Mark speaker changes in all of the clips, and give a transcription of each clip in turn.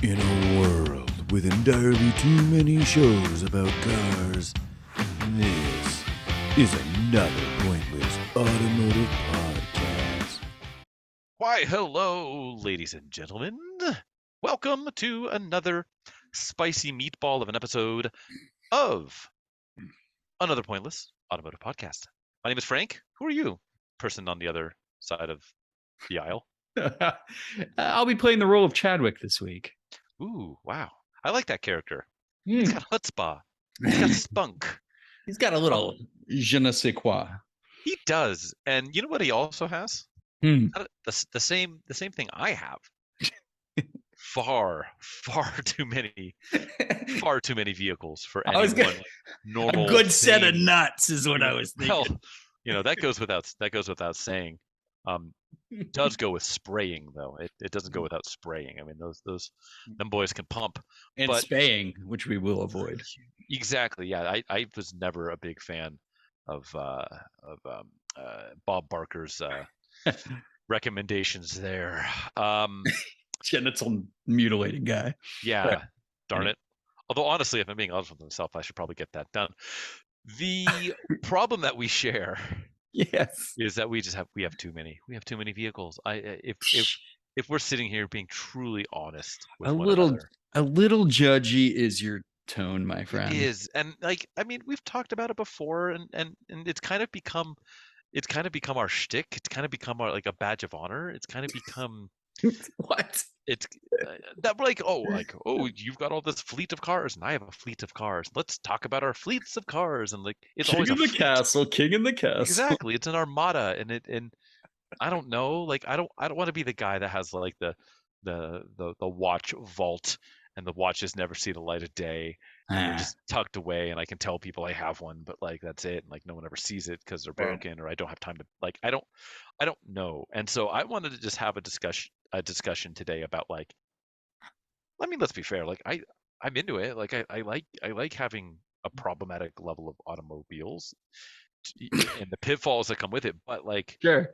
Speaker 1: In a world with entirely too many shows about cars, this is another pointless automotive podcast.
Speaker 2: Why, hello, ladies and gentlemen. Welcome to another spicy meatball of an episode of another pointless automotive podcast. My name is Frank. Who are you, person on the other side of the aisle?
Speaker 3: I'll be playing the role of Chadwick this week.
Speaker 2: Ooh, wow. I like that character. He's got chutzpah. He's got spunk.
Speaker 3: He's got a little je ne sais quoi.
Speaker 2: He does. And you know what he also has?
Speaker 3: Hmm.
Speaker 2: The same thing I have. Far too many vehicles for anyone. Like normal,
Speaker 3: a good set of nuts is what I was thinking.
Speaker 2: Well, you know, that goes without saying. Does go with spraying though. It doesn't go without spraying. I mean, them boys can pump.
Speaker 3: And
Speaker 2: but,
Speaker 3: spaying, which we will avoid.
Speaker 2: Exactly. Yeah, I was never a big fan of Bob Barker's recommendations there.
Speaker 3: Genital mutilating guy.
Speaker 2: Yeah,
Speaker 3: Right.
Speaker 2: Darn it. Although honestly, if I'm being honest with myself, I should probably get that done. The problem that we share,
Speaker 3: yes,
Speaker 2: is that we have too many. We have too many vehicles. If we're sitting here being truly honest with
Speaker 3: a
Speaker 2: one
Speaker 3: little
Speaker 2: another,
Speaker 3: judgy is your tone, my friend.
Speaker 2: it is, and like I mean, we've talked about it before, and it's kind of become our shtick. It's kind of become our, like a badge of honor. It's kind of become
Speaker 3: What?
Speaker 2: It's that we're like, you've got all this fleet of cars, and I have a fleet of cars. Let's talk about our fleets of cars, and like it's
Speaker 3: King
Speaker 2: always
Speaker 3: in
Speaker 2: a
Speaker 3: the
Speaker 2: fleet.
Speaker 3: castle, king in the castle.
Speaker 2: Exactly, it's an armada, and I don't know, like I don't want to be the guy that has like the watch vault, and the watches never see the light of day, and they're just tucked away, and I can tell people I have one, but like that's it, and like no one ever sees it because they're broken, or I don't have time to like I don't know, and so I wanted to just have a discussion today about like, I mean, let's be fair, like I'm into it, like I like having a problematic level of automobiles and the pitfalls that come with it, but like,
Speaker 3: Sure.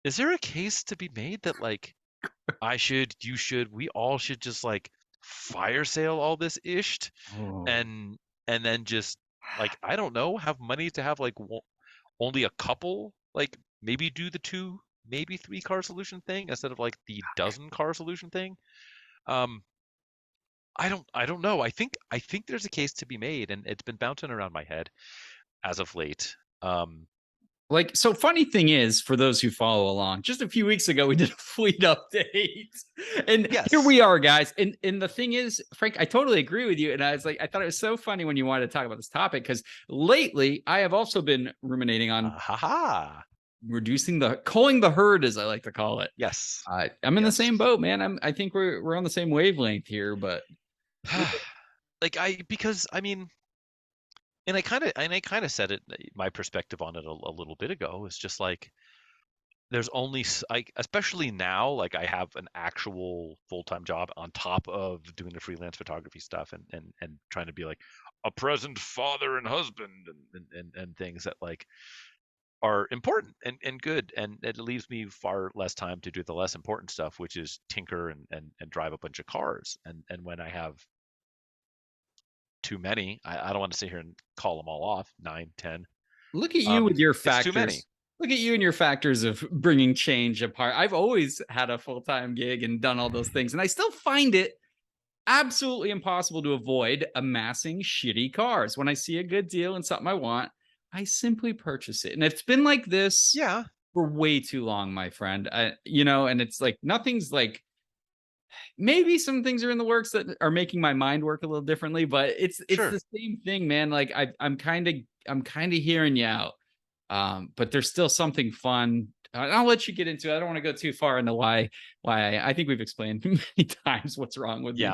Speaker 2: is there a case to be made that like you should, we all should just like fire sale all this isht and then just like, I don't know, have money to have like only a couple, like maybe do the 2, maybe 3 car solution thing instead of like the dozen car solution thing? I don't know. I think there's a case to be made, and it's been bouncing around my head as of late.
Speaker 3: Like, so funny thing is, for those who follow along, just a few weeks ago, we did a fleet update. And
Speaker 2: Yes.
Speaker 3: Here we are, guys. And the thing is, Frank, I totally agree with you. And I was like, I thought it was so funny when you wanted to talk about this topic, because lately I have also been ruminating on reducing culling the herd, as I like to call it.
Speaker 2: Yes.
Speaker 3: I'm in the same boat, man. I think we're on the same wavelength here, but
Speaker 2: like because I mean, and I kind of said it, my perspective on it a little bit ago is just like, there's only especially now, like I have an actual full-time job on top of doing the freelance photography stuff and trying to be like a present father and husband and things that like are important and good, and it leaves me far less time to do the less important stuff, which is tinker and drive a bunch of cars, and when I have too many, I don't want to sit here and call them all off, 9, 10.
Speaker 3: Look at you with your factors.
Speaker 2: Too many.
Speaker 3: Look at you and your factors of bringing change apart. I've always had a full-time gig and done all those things, and I still find it absolutely impossible to avoid amassing shitty cars. When I see a good deal and something I want, I simply purchase it. And it's been like this for way too long, my friend. And it's like nothing's like, maybe some things are in the works that are making my mind work a little differently, but it's
Speaker 2: Sure.
Speaker 3: the same thing, man. Like I'm kind of hearing you out. But there's still something fun. I'll let you get into it. I don't want to go too far into why I think we've explained many times what's wrong with me.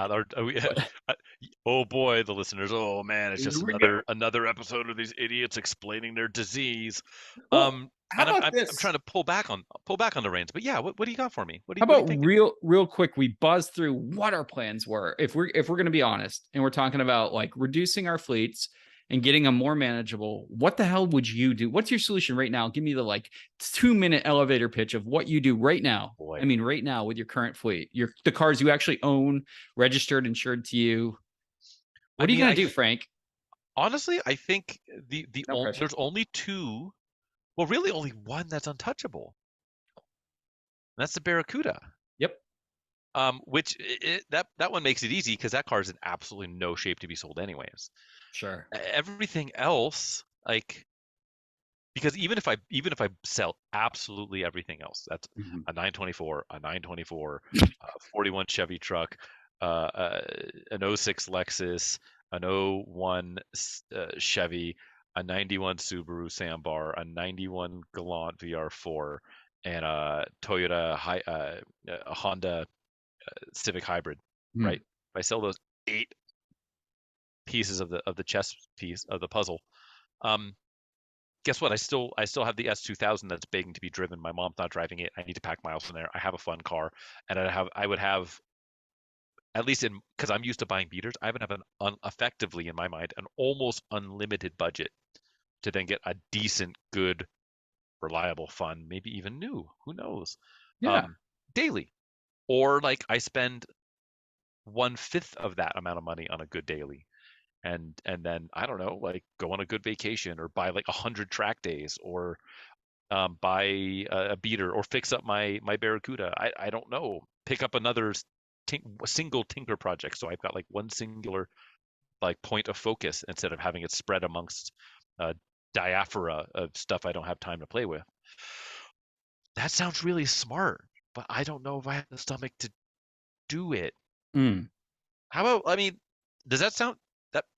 Speaker 2: Oh boy, the listeners. Oh man, it's just another episode of these idiots explaining their disease.
Speaker 3: How about this?
Speaker 2: I'm trying to pull back on the reins, but yeah, what do you got for me?
Speaker 3: How about real quick? We buzz through what our plans were. If we're going to be honest, and we're talking about like reducing our fleets and getting them more manageable, what the hell would you do? What's your solution right now? Give me the like 2-minute elevator pitch of what you do right now.
Speaker 2: Boy.
Speaker 3: I mean, right now with your current fleet, the cars you actually own, registered, insured to you. What are you going to do, Frank?
Speaker 2: Honestly, I think
Speaker 3: No pressure.
Speaker 2: there's only two, well, really only one that's untouchable. And that's the Barracuda.
Speaker 3: Yep.
Speaker 2: Which that one makes it easy because that car is in absolutely no shape to be sold anyways.
Speaker 3: Sure.
Speaker 2: Everything else, like, because even if I sell absolutely everything else, that's a 924, a 924, a 41 Chevy truck, an '06 Lexus, an '01 Chevy, a '91 Subaru Sambar, a '91 Galant VR4, and a a Honda Civic Hybrid, right? If I sell those 8 pieces of the chess piece of the puzzle, guess what? I still have the S2000 that's begging to be driven. My mom's not driving it. I need to pack miles in there. I have a fun car, and I would have, at least in, because I'm used to buying beaters, I would have effectively in my mind an almost unlimited budget to then get a decent, good, reliable, fun, maybe even new. Who knows?
Speaker 3: Yeah.
Speaker 2: Daily, or like I spend 1/5 of that amount of money on a good daily, and then I don't know, like go on a good vacation or buy like 100 track days, or buy a beater, or fix up my Barracuda. I don't know, pick up another single tinker project, so I've got like one singular like point of focus instead of having it spread amongst a diaphora of stuff I don't have time to play with. That sounds really smart, but I don't know if I have the stomach to do it. How about, I mean, does that sound,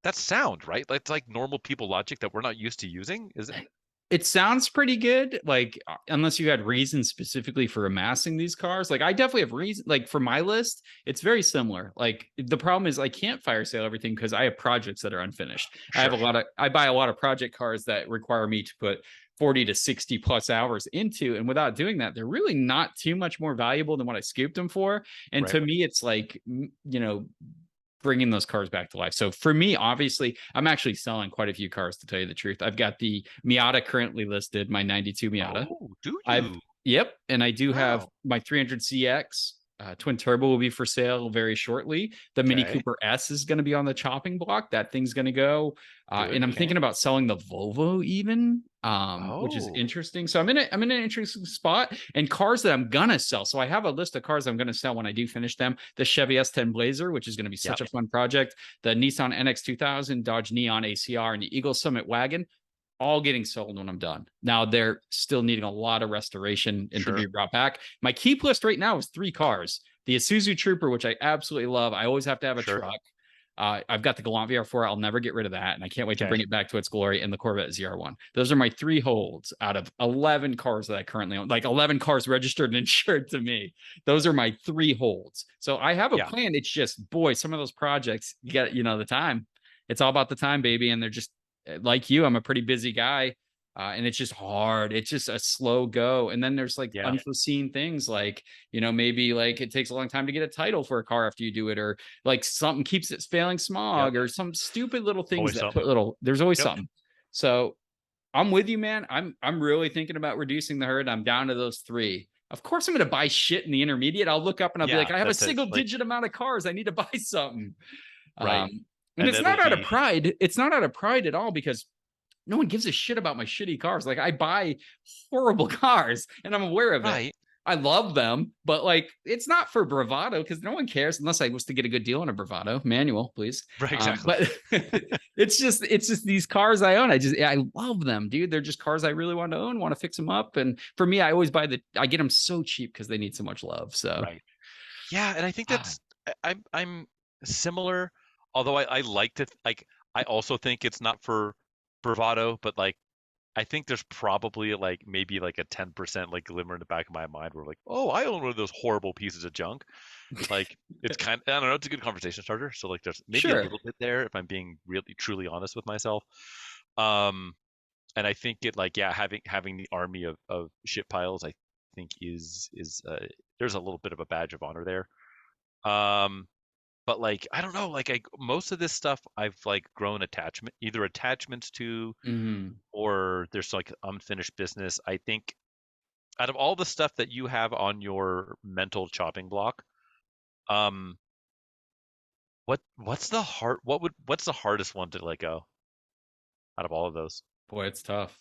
Speaker 2: that's sound, right? That's like normal people logic that we're not used to using, is it?
Speaker 3: It sounds pretty good, like unless you had reasons specifically for amassing these cars. Like I definitely have reason, like for my list, it's very similar. Like the problem is I can't fire sale everything because I have projects that are unfinished.
Speaker 2: Sure.
Speaker 3: I buy a lot of project cars that require me to put 40 to 60 plus hours into, and without doing that, they're really not too much more valuable than what I scooped them for. And
Speaker 2: Right.
Speaker 3: to me, it's like, bringing those cars back to life. So for me, obviously, I'm actually selling quite a few cars, to tell you the truth. I've got the Miata currently listed, my 92 Miata.
Speaker 2: Oh, do you?
Speaker 3: Yep. And I do have
Speaker 2: Wow.
Speaker 3: my 300CX. Twin turbo will be for sale very shortly. The Mini
Speaker 2: Okay.
Speaker 3: Cooper S is going to be on the chopping block. That thing's going to go.
Speaker 2: Good.
Speaker 3: And I'm
Speaker 2: Okay.
Speaker 3: thinking about selling the Volvo even, which is
Speaker 2: Oh.
Speaker 3: interesting. So I'm in an interesting spot, and cars that I'm gonna sell. So I have a list of cars I'm gonna sell when I do finish them. The Chevy S10 Blazer, which is going to be such a fun project. The Nissan NX2000, Dodge Neon ACR, and the Eagle Summit wagon, all getting sold when I'm done. Now they're still needing a lot of restoration and to be brought back. My keep list right now is 3 cars. The Isuzu Trooper, which I absolutely love. I always have to have a truck. I've got the Galant VR4. I'll never get rid of that, and I can't wait to bring it back to its glory. And the Corvette ZR1. Those are my 3 holds out of 11 cars that I currently own. Like 11 cars registered and insured to me. Those are my 3 holds. So I have a plan. It's just, boy, some of those projects, you got, the time. It's all about the time, baby. And they're just like you. I'm a pretty busy guy. And it's just hard. It's just a slow go. And then there's like unforeseen things, like, maybe like it takes a long time to get a title for a car after you do it, or like something keeps it failing smog, or some stupid little things there's always something. So I'm with you, man. I'm really thinking about reducing the herd. I'm down to those 3. Of course, I'm going to buy shit in the intermediate. I'll look up and I'll be like, I have a single digit amount of cars. I need to buy something.
Speaker 2: Right.
Speaker 3: And it's not out of pride. It's not out of pride at all, because no one gives a shit about my shitty cars. Like, I buy horrible cars and I'm aware of it. I love them, but like, it's not for bravado, because no one cares unless I was to get a good deal on a bravado manual, please.
Speaker 2: Right, exactly.
Speaker 3: But it's just these cars I own. I love them, dude. They're just cars I really want to own, want to fix them up. And for me, I always I get them so cheap because they need so much love. So,
Speaker 2: yeah. And I think that's, I'm similar, although I like to, like, I also think it's not for bravado, but like, I think there's probably like maybe like a 10% like glimmer in the back of my mind where like, oh, I own one of those horrible pieces of junk. Like, it's kind of, I don't know, it's a good conversation starter. So like, there's maybe a little bit there if I'm being really truly honest with myself. And I think it, like, having the army of shit piles, I think is there's a little bit of a badge of honor there. But but like I don't know, like most of this stuff I've like grown either attachments to,
Speaker 3: Mhm.
Speaker 2: or there's like unfinished business. I think out of all the stuff that you have on your mental chopping block, um, what's what's the hardest one to let go out of all of those?
Speaker 3: Boy, it's tough.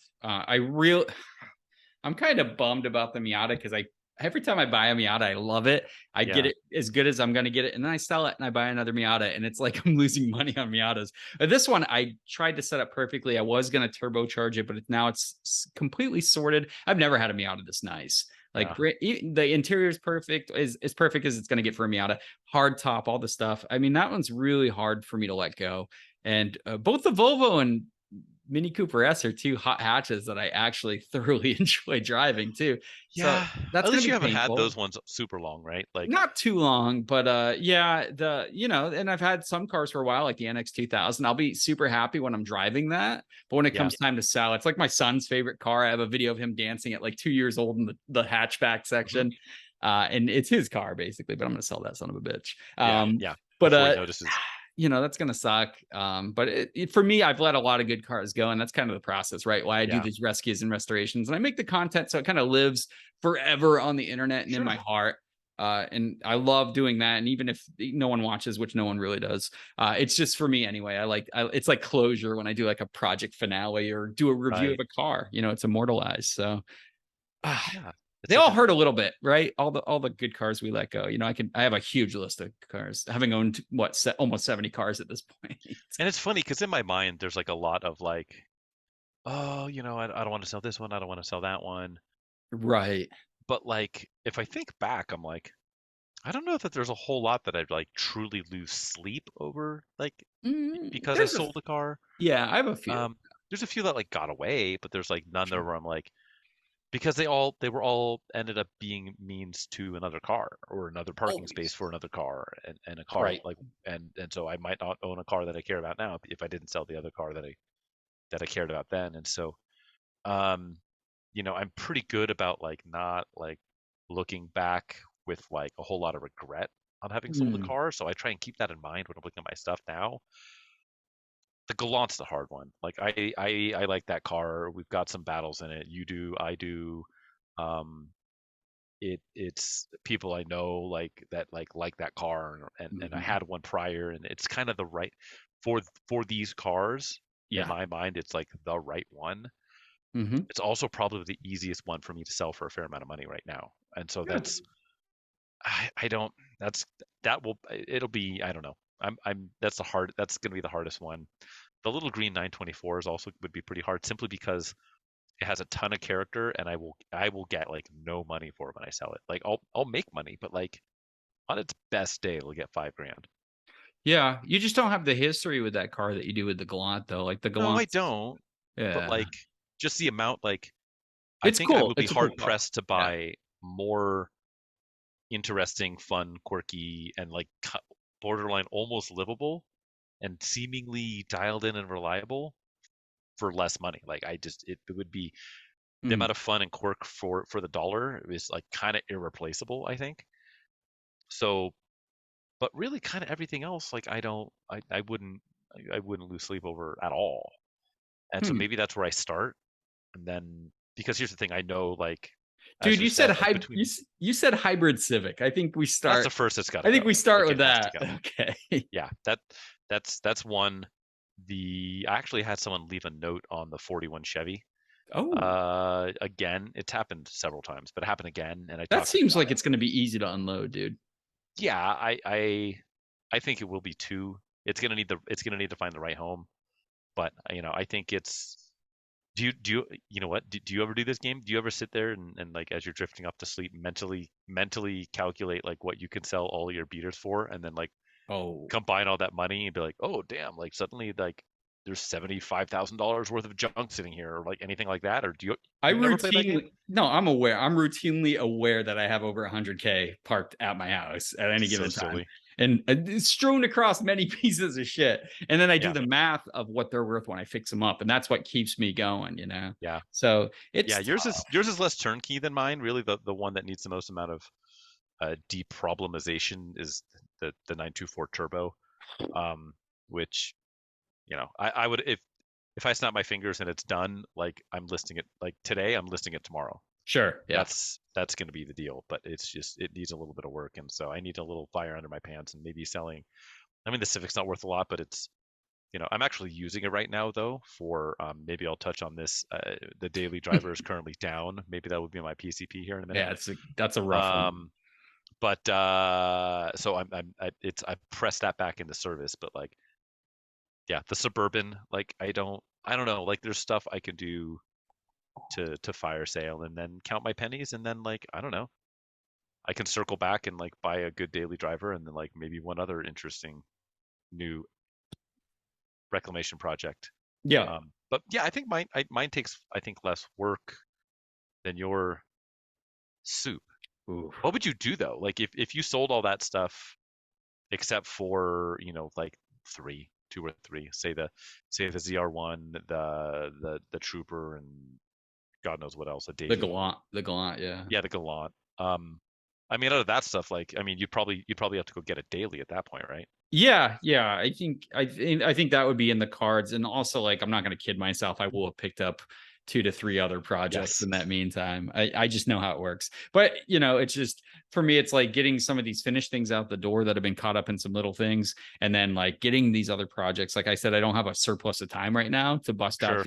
Speaker 3: I'm kind of bummed about the Miata because every time I buy a Miata, I love it. I get
Speaker 2: Yeah,
Speaker 3: it as good as I'm going to get it, and then I sell it and I buy another Miata, and it's like I'm losing money on Miatas. But this one, I tried to set up perfectly. I was going to turbocharge it, but now it's completely sorted. I've never had a Miata this nice. Like
Speaker 2: yeah,
Speaker 3: the interior is perfect, as perfect as it's going to get for a Miata. Hard top, all the stuff. I mean, that one's really hard for me to let go. And both the Volvo and Mini Cooper S are two hot hatches that I actually thoroughly enjoy driving too. So
Speaker 2: yeah.
Speaker 3: that's
Speaker 2: At
Speaker 3: going
Speaker 2: least
Speaker 3: to
Speaker 2: you
Speaker 3: be
Speaker 2: haven't had
Speaker 3: painful.
Speaker 2: those ones super long, right? Like,
Speaker 3: Not too long, but yeah, and I've had some cars for a while, like the NX 2000. I'll be super happy when I'm driving that, but when it
Speaker 2: yeah,
Speaker 3: comes time to sell, it's like my son's favorite car. I have a video of him dancing at like 2 years old in the hatchback
Speaker 2: mhm,
Speaker 3: section, and it's his car basically. But I'm going to sell that son of a bitch.
Speaker 2: yeah, yeah.
Speaker 3: But
Speaker 2: Before he notices.
Speaker 3: that's gonna suck. But for me, I've let a lot of good cars go, and that's kind of the process, right? Why I do
Speaker 2: Yeah,
Speaker 3: these rescues and restorations, and I make the content so it kind of lives forever on the internet and in
Speaker 2: sure.
Speaker 3: my heart. And I love doing that. And even if no one watches, which no one really does, it's just for me anyway. It's like closure when I do like a project finale or do a review of
Speaker 2: Right.
Speaker 3: a car. It's immortalized. So
Speaker 2: Yeah. It's
Speaker 3: they
Speaker 2: like
Speaker 3: all hurt a little bit, right? All the good cars we let go. I have a huge list of cars, having owned almost 70 cars at this point.
Speaker 2: and it's funny because in my mind there's like a lot of like, oh, I don't want to sell this one, I don't want to sell that one.
Speaker 3: Right.
Speaker 2: But like if I think back, I'm like, I don't know that there's a whole lot that I'd like truly lose sleep over, like because I
Speaker 3: There's
Speaker 2: sold a car.
Speaker 3: yeah, I have a few.
Speaker 2: Um, there's a few that like got away, but there's like none there where I'm like, because they were all ended up being means to another car or another parking space
Speaker 3: Always.
Speaker 2: for another car, and a car
Speaker 3: Right.
Speaker 2: like, and so I might not own a car that I care about now if I didn't sell the other car that I cared about then. And so um I'm pretty good about like not like looking back with like a whole lot of regret on having sold a
Speaker 3: Mm.
Speaker 2: car, so I try and keep that in mind when I'm looking at my stuff now. The Gallant's the hard one. Like I like that car. We've got some battles in it. You do, I do. Um, it's people I know like that like that car, and I
Speaker 3: Mhm.
Speaker 2: had one prior, and it's kind of the right for these cars. In
Speaker 3: Yeah.
Speaker 2: my mind, it's like the right one.
Speaker 3: Hmm.
Speaker 2: It's also probably the easiest one for me to sell for a fair amount of money right now. And so
Speaker 3: Good.
Speaker 2: I don't that's that will it'll be, I don't know. That's going to be the hardest one. The little green 924 is also would be pretty hard simply because it has a ton of character, and I will get like no money for it when I sell it. Like I'll make money, but like on its best day it'll get 5 grand.
Speaker 3: Yeah, you just don't have the history with that car that you do with the Galant, though. Like the
Speaker 2: No, I
Speaker 3: Galant,
Speaker 2: don't. But
Speaker 3: yeah,
Speaker 2: like just the amount, like I
Speaker 3: it's
Speaker 2: think I
Speaker 3: cool.
Speaker 2: would be
Speaker 3: It's a cool
Speaker 2: hard
Speaker 3: car.
Speaker 2: pressed to
Speaker 3: Yeah.
Speaker 2: buy more interesting, fun, quirky, and like borderline almost livable and seemingly dialed in and reliable for less money. Like it would be the
Speaker 3: Mm.
Speaker 2: amount of fun and quirk for the dollar is like kind of irreplaceable, I think. So, but really, kind of everything else, like I wouldn't lose sleep over at all. And so
Speaker 3: Hmm.
Speaker 2: maybe that's where I start, and then because here's the thing, I know like as
Speaker 3: Dude,
Speaker 2: you
Speaker 3: you said
Speaker 2: said, like between
Speaker 3: you said hybrid Civic.
Speaker 2: that's the first that's got to
Speaker 3: I think we
Speaker 2: go.
Speaker 3: start
Speaker 2: Like
Speaker 3: with
Speaker 2: it has to
Speaker 3: that.
Speaker 2: go.
Speaker 3: Okay.
Speaker 2: Yeah, that's one. I actually had someone leave a note on the 41 Chevy.
Speaker 3: Oh,
Speaker 2: Again, it's happened several times, but it happened again, and I
Speaker 3: that
Speaker 2: talked to the
Speaker 3: seems like
Speaker 2: guy.
Speaker 3: it's going to be easy to unload, dude.
Speaker 2: Yeah, I think it will be too. It's gonna need to find the right home, but I think it's. You know what? Do you ever do this game? Do you ever sit there and like as you're drifting off to sleep, mentally calculate like what you can sell all your beaters for, and then like
Speaker 3: Oh,
Speaker 2: combine all that money and be like, oh damn, like suddenly like there's $75,000 worth of junk sitting here, or like anything like that? Or
Speaker 3: I
Speaker 2: you've never played that game?
Speaker 3: routinely no, I'm aware. I'm routinely aware that I have over 100K parked at my house at any
Speaker 2: So
Speaker 3: given time,
Speaker 2: silly.
Speaker 3: and it's strewn across many pieces of shit. And then I do
Speaker 2: Yeah,
Speaker 3: the math of what they're worth when I fix them up, and that's what keeps me going.
Speaker 2: yeah,
Speaker 3: So
Speaker 2: yeah.
Speaker 3: it's
Speaker 2: Yours is less turnkey than mine. Really, the one that needs the most amount of deproblemization is the 924 turbo, which, you know, I would, if I snap my fingers and it's done, like I'm listing it like today, I'm listing it tomorrow.
Speaker 3: Sure. Yeah.
Speaker 2: That's going to be the deal, but it's just, it needs a little bit of work, and so I need a little fire under my pants and maybe selling. I mean, the Civic's not worth a lot, but it's, you know, I'm actually using it right now though for, maybe I'll touch on this. The daily driver is currently down. Maybe that would be my PCP here in a minute.
Speaker 3: Yeah, that's a rough one.
Speaker 2: But so I pressed that back into service, but like, yeah, the Suburban, like I don't know, like there's stuff I can do to fire sale and then count my pennies, and then like, I don't know, I can circle back and like buy a good daily driver, and then like maybe one other interesting new reclamation project.
Speaker 3: Yeah.
Speaker 2: But yeah, I think mine takes, I think, less work than your soup.
Speaker 3: Ooh.
Speaker 2: What would you do though? Like if you sold all that stuff except for, you know, like two or three, say the ZR1, the Trooper, and God knows what else, a Daisy.
Speaker 3: The Gallant, yeah.
Speaker 2: Yeah, the Gallant. I mean, out of that stuff, like, I mean, you'd probably have to go get a daily at that point, right?
Speaker 3: Yeah. I think that would be in the cards. And also, like, I'm not going to kid myself. I will have picked up 2 to 3 other projects in that meantime. I just know how it works. But, you know, it's just, for me, it's like getting some of these finished things out the door that have been caught up in some little things, and then like getting these other projects. Like I said, I don't have a surplus of time right now to bust out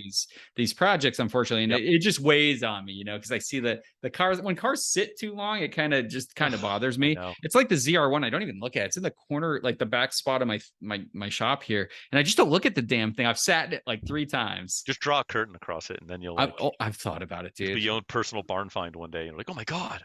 Speaker 3: these projects, unfortunately. And it just weighs on me, you know, because I see that the cars, when cars sit too long, it kind of bothers me. It's like the ZR1. I don't even look at it. It's in the corner, like the back spot of my shop here, and I just don't look at the damn thing. I've sat in it like 3 times.
Speaker 2: Just draw a curtain across it, and then you'll like,
Speaker 3: I've thought about it, dude.
Speaker 2: It'll be your own personal barn find one day, and you're like, oh my god,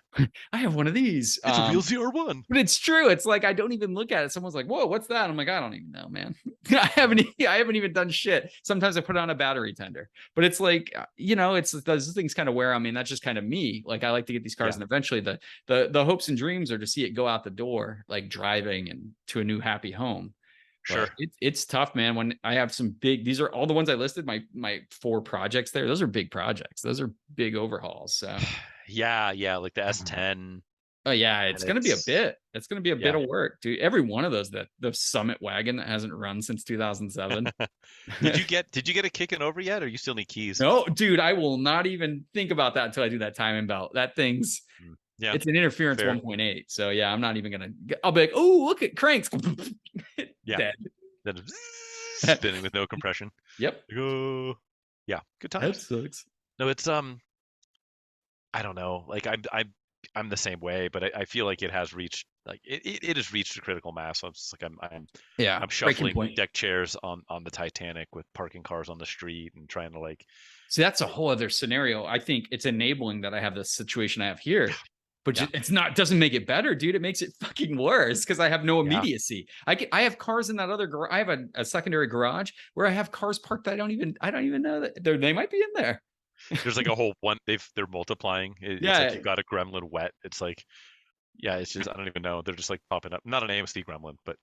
Speaker 3: I have one of these.
Speaker 2: It's a real ZR1.
Speaker 3: But it's true. It's like I don't even look at it. Someone's like, whoa, what's that? I'm like, I don't even know, man. I haven't even done shit. Sometimes I put on a battery tender, but it's like, you know, it's those things kind of wear on me, and that's just kind of me. Like, I like to get these cars, and eventually the hopes and dreams are to see it go out the door, like driving and to a new happy home. Sure. But it's tough, man. When I have some big, these are all the ones I listed, my 4 projects there. Those are big projects. Those are big overhauls. So
Speaker 2: yeah, like the S10.
Speaker 3: Oh yeah, it's going to be a bit. It's going to be a bit of work, dude. Every one of those, the Summit wagon that hasn't run since 2007.
Speaker 2: Did you get a kicking over yet, or you still need keys?
Speaker 3: No, dude, I will not even think about that until I do that timing belt. That thing's it's an interference 1.8. So yeah, I'm not even gonna. I'll be like, oh, look at cranks. Dead.
Speaker 2: Then spinning with no compression.
Speaker 3: Yep.
Speaker 2: Yeah, good times.
Speaker 3: That sucks.
Speaker 2: No, it's I don't know. Like I'm the same way, but I feel like it has reached, like it has reached a critical mass. So I'm just like I'm shuffling deck chairs on the Titanic with parking cars on the street and trying to like.
Speaker 3: See, that's a whole other scenario. I think it's enabling that I have the situation I have here. But it's not, doesn't make it better, dude. It makes it fucking worse because I have no immediacy. I have cars in that other garage. I have a secondary garage where I have cars parked that I don't even know that they might be in there.
Speaker 2: There's like a whole one. They're multiplying. It's like you've got a gremlin wet. It's like, it's just, I don't even know. They're just like popping up. Not an AMC gremlin, but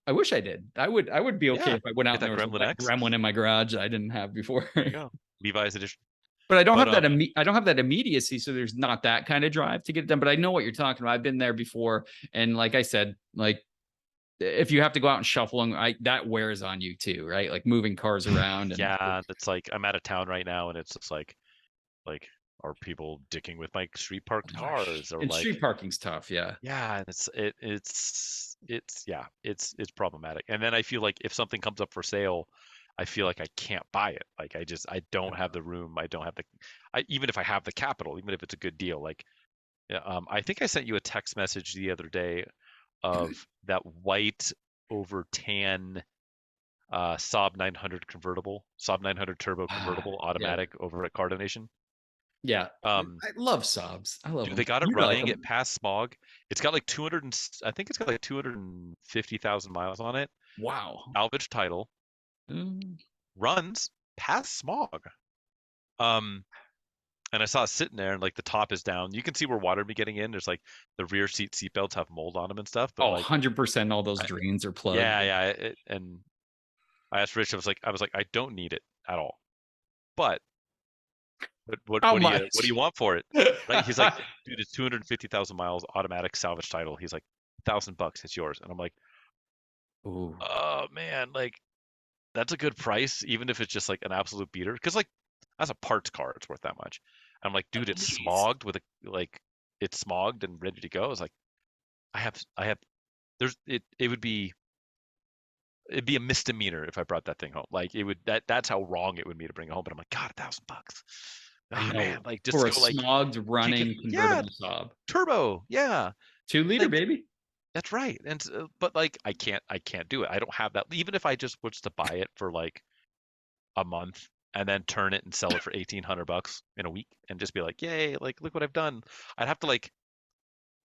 Speaker 3: I wish I did. I would be okay if I went out and there was a gremlin in my garage I didn't have before.
Speaker 2: There you go. Levi's edition.
Speaker 3: But I don't have that. I don't have that immediacy, so there's not that kind of drive to get it done. But I know what you're talking about. I've been there before, and like I said, like if you have to go out and shuffle them, that wears on you too, right? Like moving cars around. And,
Speaker 2: it's like I'm out of town right now, and it's just like are people dicking with my street parked cars? Or
Speaker 3: and like, street parking's tough, yeah.
Speaker 2: Yeah, it's problematic. And then I feel like if something comes up for sale, I feel like I can't buy it. Like I don't have the room. I don't have even if I have the capital, even if it's a good deal. Like, I think I sent you a text message the other day of that white over tan Saab 900 convertible, Saab 900 turbo convertible, automatic over at Car Donation.
Speaker 3: Yeah, I love Saabs. I love them.
Speaker 2: They got it running. It passed smog. It's got like 200. I think it's got like 250,000 miles on it.
Speaker 3: Wow.
Speaker 2: Salvage title. Runs past smog. And I saw it sitting there, and like the top is down. You can see where water be getting in. There's like the rear seat belts have mold on them and stuff. But like,
Speaker 3: 100% all those drains are plugged.
Speaker 2: Yeah. And I asked Rich. I was like, I don't need it at all. But what do you want for it? Right? He's like, dude, it's 250,000 miles, automatic salvage title. He's like, $1,000, it's yours. And I'm like,
Speaker 3: Ooh.
Speaker 2: oh man, like that's a good price, even if it's just like an absolute beater. Because like that's a parts car, it's worth that much. I'm like, dude,
Speaker 3: At
Speaker 2: it's
Speaker 3: least.
Speaker 2: smogged with a like it's smogged and ready to go. I was like, I have it would be it'd be a misdemeanor if I brought that thing home. Like it would that's how wrong it would be to bring it home. But I'm like, God, $1,000.
Speaker 3: I
Speaker 2: Oh man,
Speaker 3: know.
Speaker 2: like just
Speaker 3: For
Speaker 2: to
Speaker 3: a
Speaker 2: go like
Speaker 3: smogged
Speaker 2: kick it.
Speaker 3: running
Speaker 2: Yeah,
Speaker 3: convertible Saab.
Speaker 2: turbo. Yeah,
Speaker 3: 2-liter,
Speaker 2: like
Speaker 3: baby.
Speaker 2: that's right. And but like I can't do it. I don't have that. Even if I just was to buy it for like a month and then turn it and sell it for $1,800 in a week and just be like, yay, like look what I've done. I'd have to like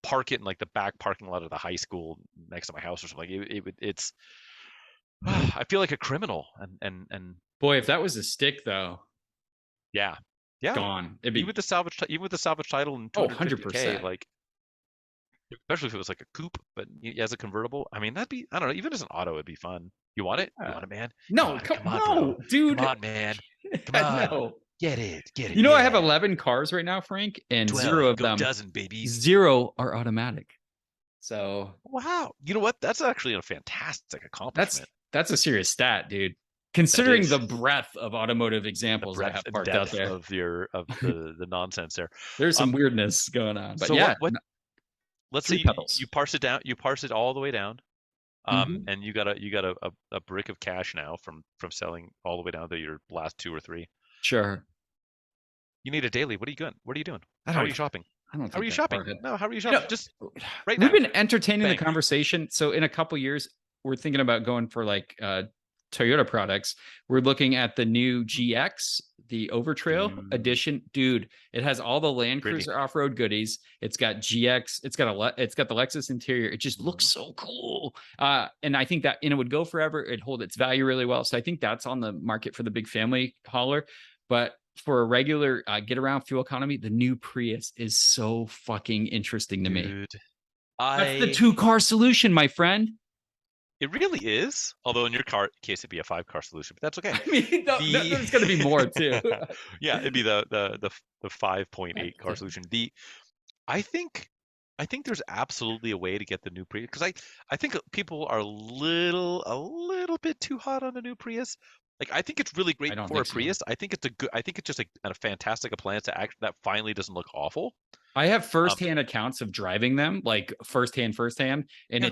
Speaker 2: park it in like the back parking lot of the high school next to my house or something. Like it would it's I feel like a criminal and
Speaker 3: Boy, if that was a stick though,
Speaker 2: yeah. Yeah.
Speaker 3: gone. It'd
Speaker 2: Even
Speaker 3: be
Speaker 2: with the salvage title and 250K,
Speaker 3: 100%.
Speaker 2: like especially if it was like a coupe, but as a convertible, I mean that'd be I don't know, even as an auto it'd be fun. You want it? You
Speaker 3: Yeah.
Speaker 2: want it, man?
Speaker 3: No,
Speaker 2: Come on, bro.
Speaker 3: no,
Speaker 2: Come
Speaker 3: dude.
Speaker 2: on, man. Come on.
Speaker 3: No.
Speaker 2: Get it.
Speaker 3: You know, I have
Speaker 2: Yeah.
Speaker 3: 11 cars right now, Frank, and 0
Speaker 2: 12.
Speaker 3: of
Speaker 2: Go
Speaker 3: them,
Speaker 2: dozen, babies.
Speaker 3: 0 are automatic. So
Speaker 2: Wow. You know what? That's actually a fantastic
Speaker 3: that's
Speaker 2: accomplishment.
Speaker 3: that's a serious stat, dude.
Speaker 2: That
Speaker 3: Considering
Speaker 2: is
Speaker 3: the breadth of automotive
Speaker 2: the
Speaker 3: examples I
Speaker 2: breadth
Speaker 3: have
Speaker 2: and
Speaker 3: parked out
Speaker 2: depth
Speaker 3: there,
Speaker 2: of the nonsense there.
Speaker 3: there's some
Speaker 2: Um,
Speaker 3: weirdness going on. But
Speaker 2: so
Speaker 3: yeah,
Speaker 2: let's say
Speaker 3: three
Speaker 2: you
Speaker 3: pedals.
Speaker 2: parse it down, you parse it all the way down.
Speaker 3: Hmm.
Speaker 2: And you got a brick of cash now from selling all the way down to your last 2 or 3.
Speaker 3: Sure.
Speaker 2: You need a daily. What are you doing? What are you doing?
Speaker 3: I
Speaker 2: How are
Speaker 3: don't
Speaker 2: you shopping?
Speaker 3: I don't
Speaker 2: How are
Speaker 3: think
Speaker 2: you
Speaker 3: that far
Speaker 2: shopping?
Speaker 3: ahead.
Speaker 2: No, how are you
Speaker 3: You know,
Speaker 2: shopping? Just right
Speaker 3: we've
Speaker 2: now.
Speaker 3: been entertaining the
Speaker 2: Bang.
Speaker 3: conversation. So in a couple years, we're thinking about going for like Toyota products. We're looking at the new GX, the Overtrail
Speaker 2: Dude,
Speaker 3: edition. Dude, it has all the Land
Speaker 2: pretty.
Speaker 3: Cruiser off-road goodies. It's got GX. It's got the Lexus interior. It just looks
Speaker 2: Mhm.
Speaker 3: so cool. And I think that it would go forever. It'd hold its value really well. So I think that's on the market for the big family hauler. But for a regular get around fuel economy, the new Prius is so fucking interesting to me.
Speaker 2: Dude,
Speaker 3: That's the
Speaker 2: I
Speaker 3: 2-car solution, my friend.
Speaker 2: it really is. Although in your car case it'd be a 5-car solution, but that's okay.
Speaker 3: I mean,
Speaker 2: The
Speaker 3: there's going to be more too.
Speaker 2: yeah, it'd be the 5.8 car solution. I think I think there's absolutely a way to get the new Prius because I think people are a little bit too hot on the new Prius. Like I think it's really
Speaker 3: I
Speaker 2: great
Speaker 3: don't
Speaker 2: for a
Speaker 3: think so.
Speaker 2: Prius. I think it's a good. I think it's just a fantastic appliance that finally doesn't look awful.
Speaker 3: I have
Speaker 2: Um,
Speaker 3: firsthand accounts of driving them, like firsthand, and
Speaker 2: yeah.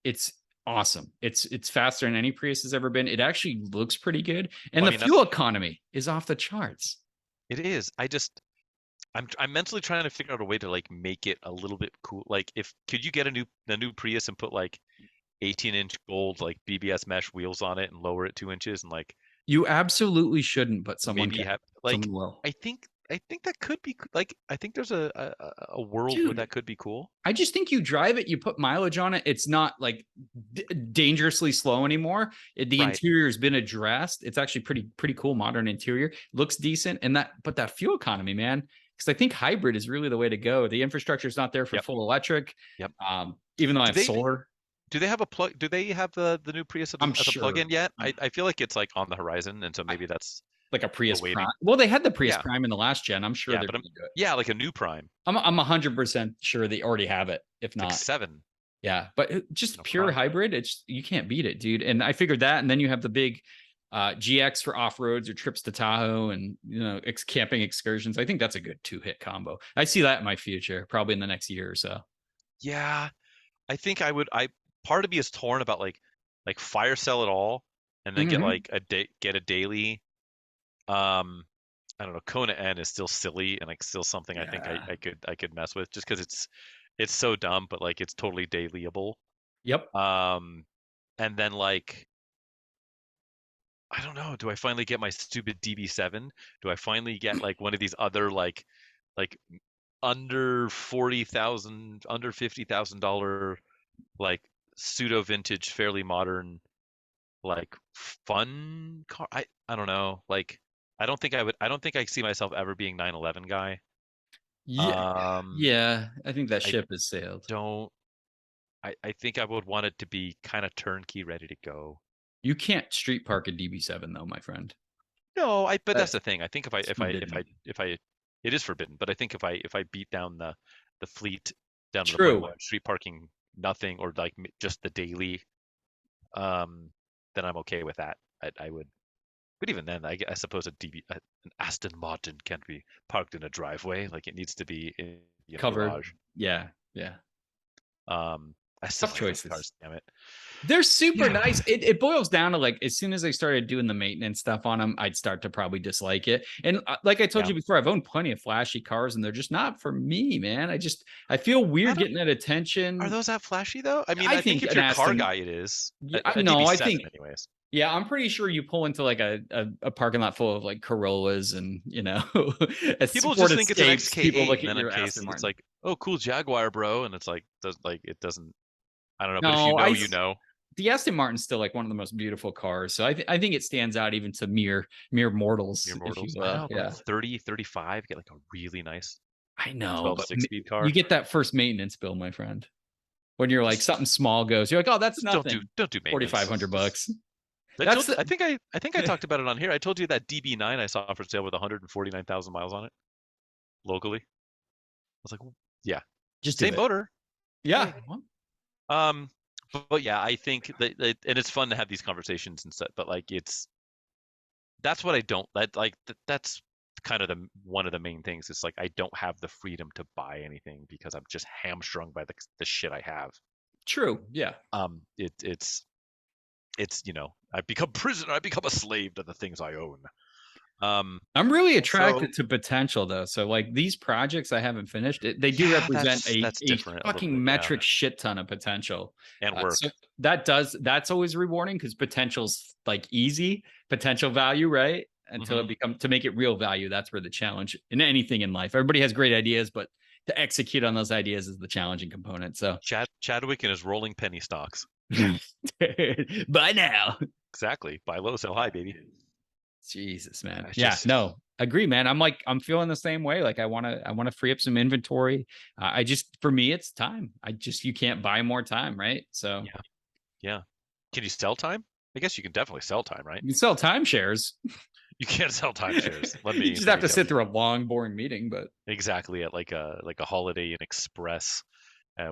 Speaker 3: it's awesome. It's faster than any Prius has ever been. It actually looks pretty good, and
Speaker 2: Well, I
Speaker 3: the
Speaker 2: mean
Speaker 3: fuel
Speaker 2: that's
Speaker 3: economy is off the charts.
Speaker 2: it is. I'm mentally trying to figure out a way to like make it a little bit cool. Like if could you get a new Prius and put like 18-inch gold like BBS mesh wheels on it and lower it 2 inches and like
Speaker 3: You absolutely shouldn't, but someone
Speaker 2: maybe
Speaker 3: can.
Speaker 2: have like
Speaker 3: Someone will.
Speaker 2: I think that could be like I think there's a world where
Speaker 3: Dude,
Speaker 2: that could be cool.
Speaker 3: I just think you drive it, you put mileage on it. It's not like dangerously slow anymore. The
Speaker 2: Right.
Speaker 3: interior has been addressed. It's actually pretty cool, modern interior. Looks decent, and that fuel economy, man. Because I think hybrid is really the way to go. The infrastructure is not there for
Speaker 2: Yep.
Speaker 3: full electric.
Speaker 2: Yep.
Speaker 3: Even though I
Speaker 2: Do
Speaker 3: have
Speaker 2: they
Speaker 3: solar,
Speaker 2: do they have a plug? Do they have the new Prius
Speaker 3: I'm
Speaker 2: as a
Speaker 3: sure
Speaker 2: plug-in yet? I feel like it's like on the horizon, and so maybe that's
Speaker 3: like a
Speaker 2: we're
Speaker 3: Prius Prime.
Speaker 2: waiting.
Speaker 3: Well, they had the Prius
Speaker 2: Yeah.
Speaker 3: Prime in the last gen. I'm sure
Speaker 2: Yeah.
Speaker 3: they're
Speaker 2: But
Speaker 3: going to do it.
Speaker 2: yeah, like a new Prime.
Speaker 3: I'm 100% sure they already have it. If
Speaker 2: It's like
Speaker 3: not,
Speaker 2: 7.
Speaker 3: yeah, but just
Speaker 2: No
Speaker 3: pure
Speaker 2: Prime.
Speaker 3: hybrid, it's you can't beat it, dude. And I figured that, and then you have the big GX for off roads or trips to Tahoe, and camping excursions. I think that's a good 2-hit combo. I see that in my future, probably in the next year or so.
Speaker 2: Yeah. I think I would. Part of me is torn about like fire sell it all and then get
Speaker 3: Mhm.
Speaker 2: like get a daily. Um, I don't know. Kona N is still silly and like still something I think
Speaker 3: Yeah.
Speaker 2: I could mess with just because it's so dumb, but like it's totally dailyable.
Speaker 3: Yep.
Speaker 2: And then like I don't know. Do I finally get my stupid DB7? Do I finally get like one of these other like under 40,000, under $50,000 like pseudo vintage, fairly modern like fun car? I don't know. Like I don't think I see myself ever being 911 guy.
Speaker 3: Yeah.
Speaker 2: Um
Speaker 3: Yeah. I think that
Speaker 2: I
Speaker 3: ship has sailed.
Speaker 2: don't I think I would want it to be kind of turnkey ready to go.
Speaker 3: You can't street park a DB7 though, my friend.
Speaker 2: No, but that's
Speaker 3: That's
Speaker 2: the thing. I think
Speaker 3: it's forbidden.
Speaker 2: if I it is forbidden, but I think if I beat down the fleet down to the point
Speaker 3: True.
Speaker 2: where street parking nothing or like just the daily, then I'm okay with that. I would, but even then, I suppose an Aston Martin can't be parked in a driveway. Like it needs to be in a
Speaker 3: Covered.
Speaker 2: garage.
Speaker 3: Yeah.
Speaker 2: I still
Speaker 3: Tough
Speaker 2: like those
Speaker 3: choices.
Speaker 2: cars. Damn it.
Speaker 3: They're super
Speaker 2: Yeah.
Speaker 3: nice. It boils down to like as soon as I started doing the maintenance stuff on them, I'd start to probably dislike it. And like I told
Speaker 2: Yeah.
Speaker 3: you before, I've owned plenty of flashy cars, and they're just not for me, man. I feel weird getting that attention.
Speaker 2: Are those that flashy though? I mean,
Speaker 3: I
Speaker 2: I think
Speaker 3: think
Speaker 2: if
Speaker 3: an
Speaker 2: you're a car
Speaker 3: Aston.
Speaker 2: guy, it is.
Speaker 3: Yeah,
Speaker 2: A
Speaker 3: no, I
Speaker 2: DB7
Speaker 3: think.
Speaker 2: anyways.
Speaker 3: Yeah, I'm pretty sure you pull into like a parking lot full of like Corollas and
Speaker 2: People just
Speaker 3: Ford
Speaker 2: think it's an
Speaker 3: Escapes. People
Speaker 2: XK8,
Speaker 3: look
Speaker 2: and
Speaker 3: at
Speaker 2: then in
Speaker 3: your
Speaker 2: case
Speaker 3: Aston
Speaker 2: it's
Speaker 3: Martin.
Speaker 2: like, oh, cool Jaguar, bro, and it's like, it doesn't. I don't know, but if
Speaker 3: No,
Speaker 2: you know.
Speaker 3: the Aston Martin's still like one of the most beautiful cars. So I think it stands out even to mere mortals.
Speaker 2: Mere
Speaker 3: If you
Speaker 2: mortals. I know, but
Speaker 3: yeah,
Speaker 2: 30, 35, get like a really nice
Speaker 3: I know,
Speaker 2: 12
Speaker 3: but
Speaker 2: 6-speed car.
Speaker 3: you get that first maintenance bill, my friend. When you're like something small goes, you're like, oh, that's
Speaker 2: Just
Speaker 3: nothing.
Speaker 2: don't do maintenance.
Speaker 3: $4,500.
Speaker 2: I think I talked about it on here. I told you that DB9 I saw for sale with 149,000 miles on it locally. I was like, well, yeah,
Speaker 3: Just
Speaker 2: same
Speaker 3: do it.
Speaker 2: motor.
Speaker 3: Yeah.
Speaker 2: Um, but yeah, I think that, and it's fun to have these conversations and stuff. But like, that's what I don't like. That's kind of one of the main things. Is like I don't have the freedom to buy anything because I'm just hamstrung by the shit I have.
Speaker 3: True. Yeah.
Speaker 2: It's I become prisoner. I become a slave to the things I own.
Speaker 3: I'm really attracted to potential though. So like these projects I haven't finished, they do represent
Speaker 2: that's
Speaker 3: a
Speaker 2: different,
Speaker 3: fucking
Speaker 2: bit,
Speaker 3: metric shit ton of potential
Speaker 2: and work.
Speaker 3: So that's always rewarding because potential's like easy potential value, right? Until it becomes to make it real value. That's where the challenge in anything in life. Everybody has great ideas, but to execute on those ideas is the challenging component. So
Speaker 2: Chadwick and his rolling penny stocks.
Speaker 3: Buy now.
Speaker 2: Exactly. Buy low, sell high, baby.
Speaker 3: Jesus, man.
Speaker 2: Just
Speaker 3: Agree, man. I'm feeling the same way. Like I want to free up some inventory. For me, it's time. You can't buy more time, right? So
Speaker 2: yeah. Can you sell time? I guess you can definitely sell time, right?
Speaker 3: You can sell timeshares.
Speaker 2: You can't sell timeshares.
Speaker 3: You just have to sit through a long, boring meeting, but
Speaker 2: exactly at like a Holiday Inn Express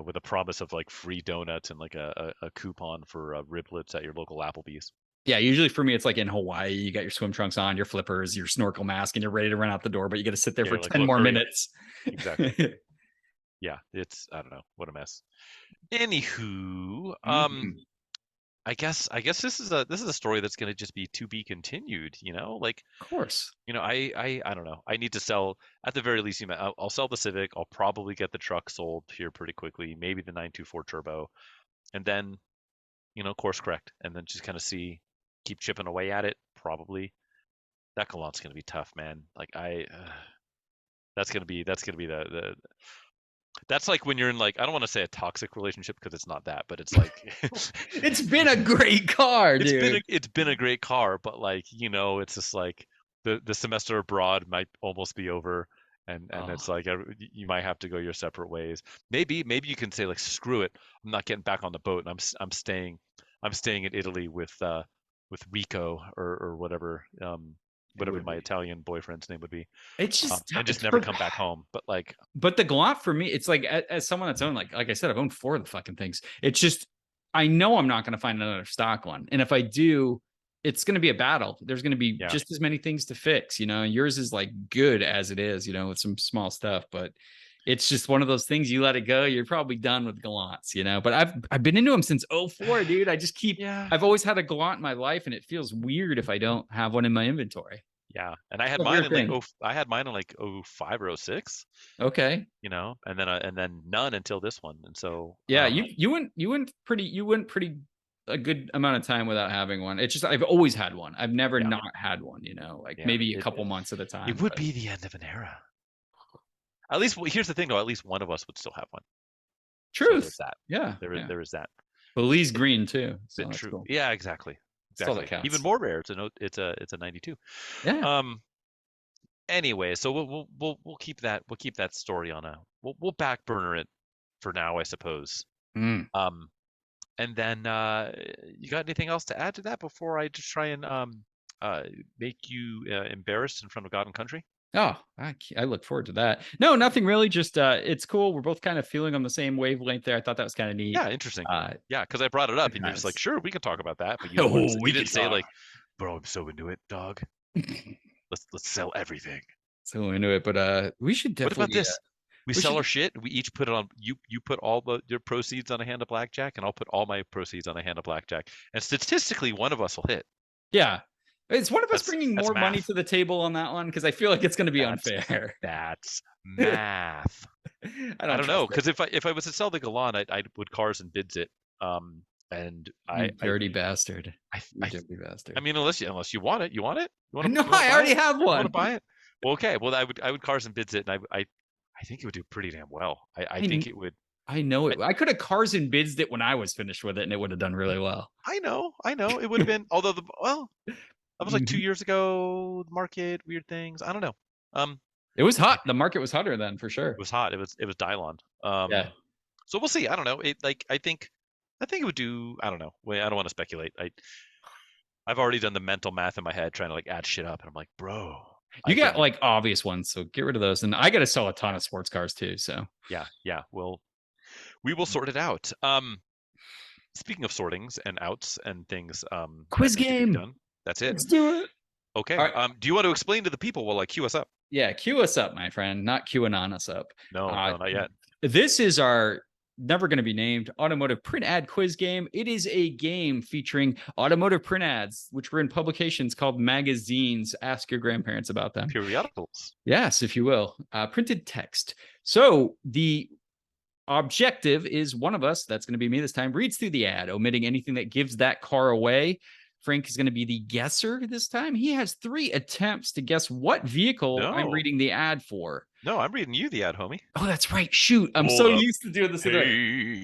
Speaker 2: with a promise of like free donuts and like a coupon for riblets at your local Applebee's.
Speaker 3: Yeah, usually for me, it's like in Hawaii, you got your swim trunks on, your flippers, your snorkel mask, and you're ready to run out the door, but you got to sit there for 10 more minutes.
Speaker 2: Exactly. Yeah, I don't know, what a mess. Anywho, I guess this is a story that's going to just be to be continued, like,
Speaker 3: of course,
Speaker 2: I don't know. I need to sell at the very least. I'll sell the Civic. I'll probably get the truck sold here pretty quickly, maybe the 924 turbo, and then, course correct, and then just kind of keep chipping away at it. Probably that Galant's going to be tough, man. Like that's going to be the that's like when you're in, like, I don't want to say a toxic relationship because it's not that, but it's like
Speaker 3: it's been a great car, dude.
Speaker 2: It's been a great car, but like, it's just like the semester abroad might almost be over, and it's like you might have to go your separate ways. Maybe you can say like, screw it, I'm not getting back on the boat, and I'm staying in Italy with Rico or whatever my Italian boyfriend's name would be.
Speaker 3: It's just
Speaker 2: and just never come back home. But
Speaker 3: the Galant for me, it's like as someone that's owned like I said, I've owned 4 of the fucking things. It's just I know I'm not going to find another stock one, and if I do, it's going to be a battle. There's going to be just as many things to fix. Yours is like good as it is, with some small stuff, but it's just one of those things. You let it go, you're probably done with Galants, But I've been into them since 04, dude. I just keep. I've always had a Galant in my life, and it feels weird if I don't have one in my inventory.
Speaker 2: Yeah, and I had mine in like 05 or 06.
Speaker 3: Okay.
Speaker 2: And then none until this one, and so
Speaker 3: you went pretty a good amount of time without having one. It's just I've always had one. I've never not had one. Maybe a couple months at a time.
Speaker 2: It would be the end of an era. At least here's the thing, though. At least one of us would still have one.
Speaker 3: Truth.
Speaker 2: So that.
Speaker 3: Yeah.
Speaker 2: There is that.
Speaker 3: Belize green too.
Speaker 2: So that's true. Cool. Yeah, exactly. Even more rare. It's a 92.
Speaker 3: Yeah.
Speaker 2: Anyway, so we'll keep that story on we'll back burner it for now, I suppose. And then you got anything else to add to that before I just try and make you embarrassed in front of God and country?
Speaker 3: Oh, I look forward to that. No, nothing really. Just it's cool. We're both kind of feeling on the same wavelength there. I thought that was kind of neat.
Speaker 2: Yeah, interesting. Yeah, because I brought it up, and you're just like,
Speaker 3: Because
Speaker 2: sure, we can talk about that, but you
Speaker 3: oh,
Speaker 2: don't want to.
Speaker 3: we
Speaker 2: You didn't
Speaker 3: can
Speaker 2: say
Speaker 3: talk.
Speaker 2: like, bro, I'm so into it, dog. Let's sell everything.
Speaker 3: So into it, but we should
Speaker 2: What about
Speaker 3: definitely.
Speaker 2: this? We
Speaker 3: We
Speaker 2: sell
Speaker 3: should.
Speaker 2: our shit. We each put it on. You put all your proceeds on a hand of blackjack, and I'll put all my proceeds on a hand of blackjack. And statistically, one of us will hit.
Speaker 3: Yeah, it's one of us
Speaker 2: That's
Speaker 3: bringing more money
Speaker 2: math.
Speaker 3: to the table on that one because I feel like it's going to be unfair.
Speaker 2: That's math.
Speaker 3: I
Speaker 2: I don't
Speaker 3: trust
Speaker 2: know,
Speaker 3: it.
Speaker 2: because if I was to sell the Galan, I would cars and bids it. And
Speaker 3: You dirty bastard.
Speaker 2: I,
Speaker 3: You
Speaker 2: I,
Speaker 3: dirty bastard.
Speaker 2: I mean, unless you want it, you want it. You want
Speaker 3: No,
Speaker 2: to?
Speaker 3: I already have
Speaker 2: You want to
Speaker 3: one.
Speaker 2: buy it? Well, okay. Well, I would cars and bids it, and I think it would do pretty damn well. I think it would.
Speaker 3: I know it. I could have cars and bids it when I was finished with it, and it would have done really well.
Speaker 2: I know. It would have been. Although that was like 2 years ago. The market, weird things. I don't know.
Speaker 3: It was hot. The market was hotter then, for sure.
Speaker 2: It was hot. It was Dylon.
Speaker 3: Yeah.
Speaker 2: So we'll see. I don't know. I think it would do. I don't know. Wait, I don't want to speculate. I've already done the mental math in my head trying to like add shit up, and I'm like, bro.
Speaker 3: You got like obvious ones, so get rid of those. And I got to sell a ton of sports cars too. So
Speaker 2: yeah. We will sort it out. Speaking of sortings and outs and things,
Speaker 3: quiz game.
Speaker 2: Done. That's it.
Speaker 3: Let's do it.
Speaker 2: Okay.
Speaker 3: Right.
Speaker 2: Do you want to explain to the people while I queue us up?
Speaker 3: Yeah, queue us up, my friend. Not QAnon us up.
Speaker 2: No, not yet.
Speaker 3: This is our never going to be named automotive print ad quiz game. It is a game featuring automotive print ads, which were in publications called magazines. Ask your grandparents about them.
Speaker 2: Periodicals.
Speaker 3: Yes, if you will. Printed text. So the objective is one of us, that's going to be me this time, reads through the ad, omitting anything that gives that car away. Frank is going to be the guesser this time. He has 3 attempts to guess what vehicle I'm reading the ad for.
Speaker 2: No, I'm reading you the ad, homie.
Speaker 3: Oh, that's right. Shoot. I'm so used to doing this.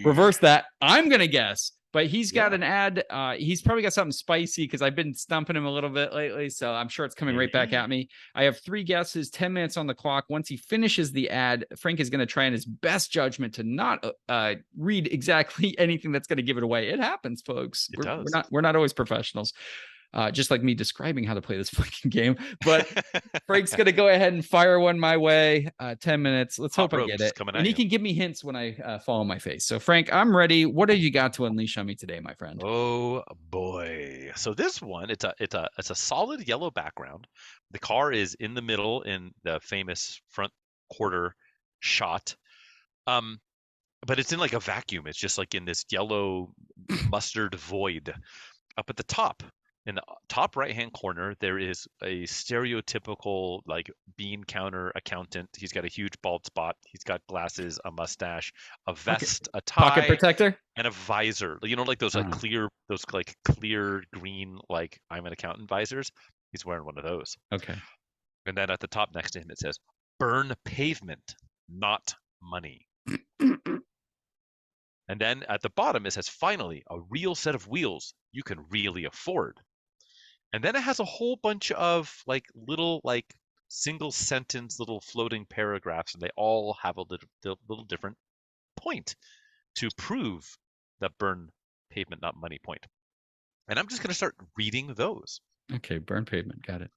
Speaker 3: Reverse that. I'm going to guess, but he's got an ad. He's probably got something spicy because I've been stumping him a little bit lately. So I'm sure it's coming right back at me. I have 3 guesses, 10 minutes on the clock. Once he finishes the ad, Frank is going to try in his best judgment to not read exactly anything that's going to give it away. It happens, folks. We're not always professionals. Just like me describing how to play this fucking game. But Frank's going to go ahead and fire one my way. 10 minutes. Let's hope I get it. And he can give me hints when I fall on my face. So, Frank, I'm ready. What have you got to unleash on me today, my friend?
Speaker 2: Oh, boy. So this one, it's a solid yellow background. The car is in the middle in the famous front quarter shot. But it's in like a vacuum. It's just like in this yellow mustard void. Up at the top, in the top right-hand corner, there is a stereotypical like bean counter accountant. He's got a huge bald spot. He's got glasses, a mustache, a vest, a tie,
Speaker 3: pocket protector,
Speaker 2: and a visor. You know, like those like clear green like I'm an accountant visors. He's wearing one of those.
Speaker 3: Okay.
Speaker 2: And then at the top next to him it says, "Burn pavement, not money." And then at the bottom, it says, "Finally, a real set of wheels you can really afford." And then it has a whole bunch of like little like single sentence, little floating paragraphs, and they all have a little different point to prove that burn pavement, not money point. And I'm just going to start reading those.
Speaker 3: Okay, burn pavement. Got it.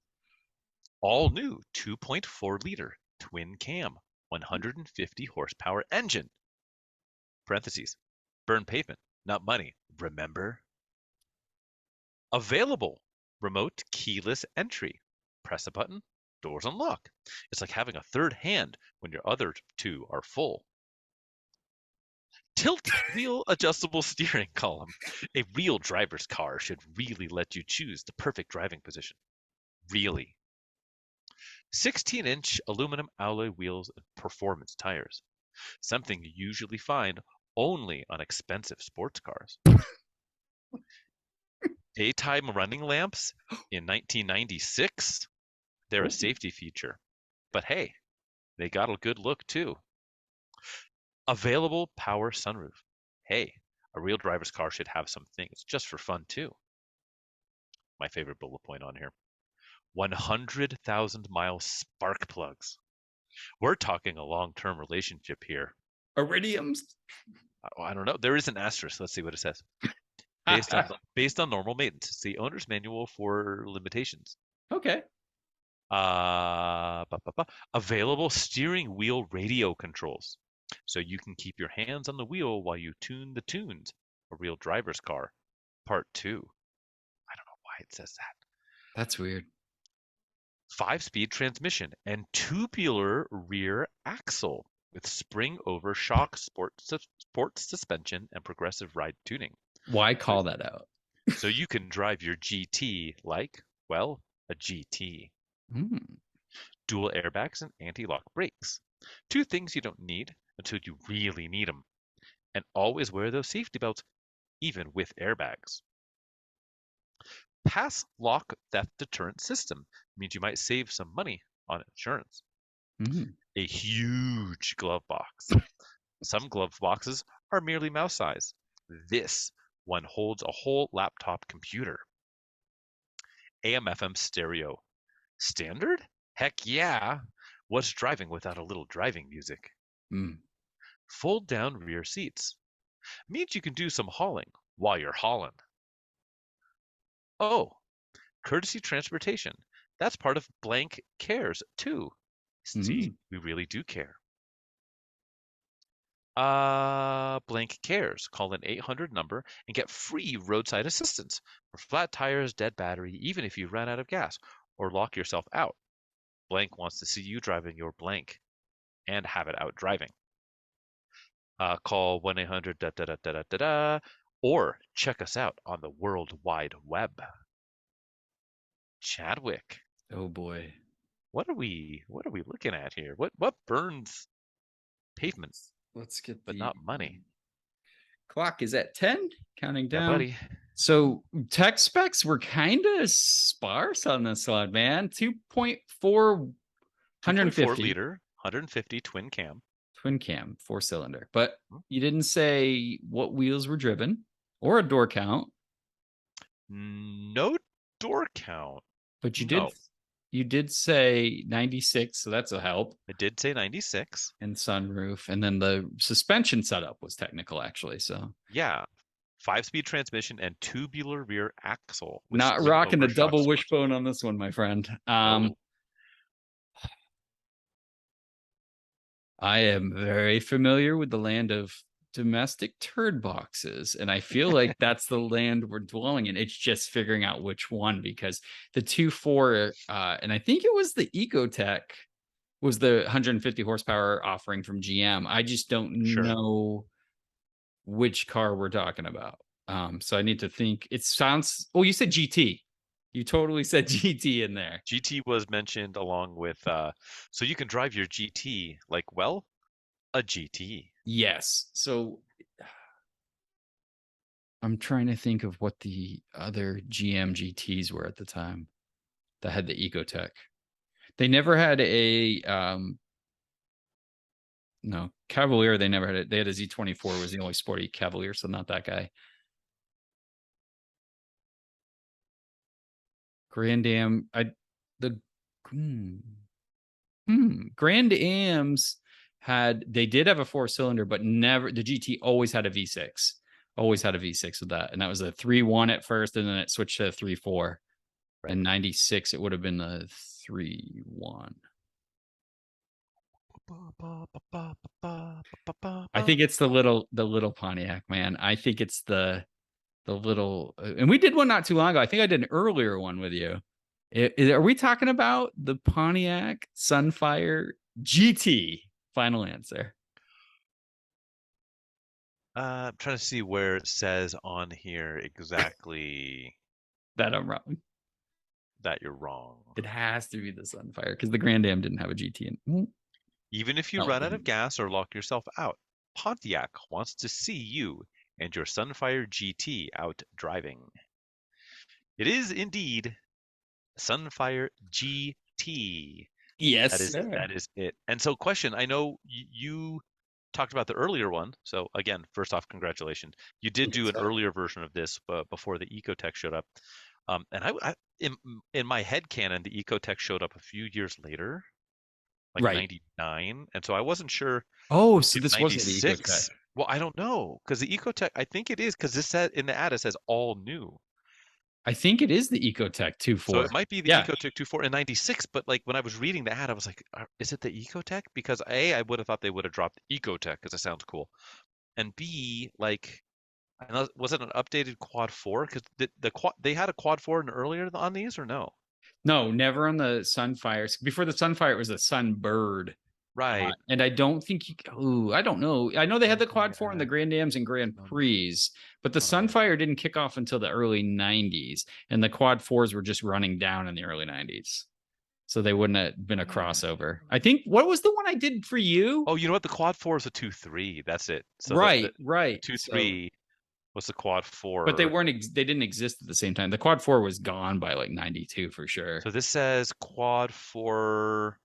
Speaker 2: All new 2.4 liter twin cam, 150 horsepower engine. Parentheses, burn pavement, not money, remember? Available, remote keyless entry. Press a button, doors unlock. It's like having a third hand when your other 2 are full. Tilt wheel adjustable steering column. A real driver's car should really let you choose the perfect driving position. Really. 16-inch aluminum alloy wheels and performance tires. Something you usually find only on expensive sports cars. Daytime running lamps in 1996. They're a safety feature. But hey, they got a good look too. Available power sunroof. Hey, a real driver's car should have some things just for fun too. My favorite bullet point on here. 100,000 mile spark plugs. We're talking a long-term relationship here.
Speaker 3: Iridiums?
Speaker 2: I don't know. There is an asterisk. Let's see what it says. Based on normal maintenance. It's the owner's manual for limitations.
Speaker 3: Okay.
Speaker 2: Available steering wheel radio controls. So you can keep your hands on the wheel while you tune the tunes. A real driver's car. Part 2. I don't know why it says that.
Speaker 3: That's weird.
Speaker 2: 5-speed transmission and tubular rear axle with spring over shock sports suspension and progressive ride tuning.
Speaker 3: Why
Speaker 2: So,
Speaker 3: call that out?
Speaker 2: so you can drive your GT like, well, a GT. Dual airbags and anti-lock brakes. 2 things you don't need until you really need them. And always wear those safety belts, even with airbags. Pass lock theft deterrent system means you might save some money on insurance. A huge glove box. Some glove boxes are merely mouse size. This one holds a whole laptop computer. AM/FM stereo. Standard? Heck yeah! What's driving without a little driving music? Fold down rear seats. Means you can do some hauling while you're hauling. Oh, courtesy transportation. That's part of blank cares too. See, we really do care. Blank cares. Call an 800 number and get free roadside assistance for flat tires, dead battery, even if you run out of gas or lock yourself out. Blank wants to see you driving your blank and have it out driving. Call 1-800 da da da da da da da, or check us out on the World Wide Web. Chadwick.
Speaker 3: Oh boy.
Speaker 2: What are we looking at here? What burns pavements?
Speaker 3: Let's get
Speaker 2: but not money.
Speaker 3: Clock is at 10, counting down.
Speaker 2: Yeah, buddy.
Speaker 3: So tech specs were kind of sparse on this one, man. 2.4 150
Speaker 2: liter, 150 twin cam.
Speaker 3: Twin cam, 4-cylinder. But you didn't say what wheels were driven or a door count.
Speaker 2: No door count.
Speaker 3: But you did say 96, so that's a help.
Speaker 2: I did say 96.
Speaker 3: And sunroof. And then the suspension setup was technical, actually. So
Speaker 2: yeah. 5-speed transmission and tubular rear axle.
Speaker 3: Not rocking the double wishbone on this one, my friend.
Speaker 2: No.
Speaker 3: I am very familiar with the land of domestic turd boxes, and I feel like that's the land we're dwelling in. It's just figuring out which one, because the 2.4 and I think it was the Ecotech was the 150 horsepower offering from GM. I just don't know which car we're talking about. So I need to think. It sounds, you said GT. You totally said GT in there.
Speaker 2: GT was mentioned along with so you can drive your GT like, well, a GT.
Speaker 3: Yes. So I'm trying to think of what the other GM GTs were at the time that had the Ecotech. They never had a no, Cavalier. They never had it. They had a Z24 was the only sporty Cavalier, so not that guy. Grand Am, Grand Ams they did have a 4-cylinder, but never, the GT always had a V6. Always had a V6 with that. And that was a 3.1 at first, and then it switched to a 3.4. Right. And 96, it would have been the 3.1. I think it's the little Pontiac, man. I think it's the little, and we did one not too long ago. I think I did an earlier one with you. Are we talking about the Pontiac Sunfire GT? Final answer.
Speaker 2: I'm trying to see where it says on here exactly
Speaker 3: that I'm wrong.
Speaker 2: That you're wrong.
Speaker 3: It has to be the Sunfire because the Grand Am didn't have a GT in.
Speaker 2: Even if you run out of gas or lock yourself out, Pontiac wants to see you and your Sunfire GT out driving. It is indeed Sunfire GT.
Speaker 3: Yes,
Speaker 2: that is it. And so, question: I know you talked about the earlier one. So again, first off, congratulations. You did do an earlier version of this, but before the Ecotech showed up. And I in my head canon, the Ecotech showed up a few years later, like 99, and so I wasn't sure.
Speaker 3: Oh, so this wasn't the Ecotech.
Speaker 2: Well, I don't know, because the Ecotech, I think it is, because this said in the ad it says all new.
Speaker 3: I think it is the Ecotec 2.4.
Speaker 2: So it might be the
Speaker 3: Yeah.
Speaker 2: Ecotec 2.4 in 96, but like when I was reading the ad, I was like, is it the Ecotec? Because A, I would have thought they would have dropped Ecotec because it sounds cool. And B, like, was it an updated Quad 4? Because they had a Quad 4 earlier on these or no?
Speaker 3: No, never on the Sunfire. Before the Sunfire, it was a Sunbird.
Speaker 2: Right.
Speaker 3: And I don't think I don't know. I know they had the Quad 4 in the Grand Ams and Grand Prix, but the Sunfire didn't kick off until the early 90s, and the Quad 4s were just running down in the early 90s. So they wouldn't have been a crossover. I think, what was the one I did for you?
Speaker 2: Oh, you know what? The Quad 4 is a 2.3. That's it. So
Speaker 3: right.
Speaker 2: 2.3 was the Quad 4.
Speaker 3: But they didn't exist at the same time. The Quad 4 was gone by like 92 for sure.
Speaker 2: So this says Quad 4.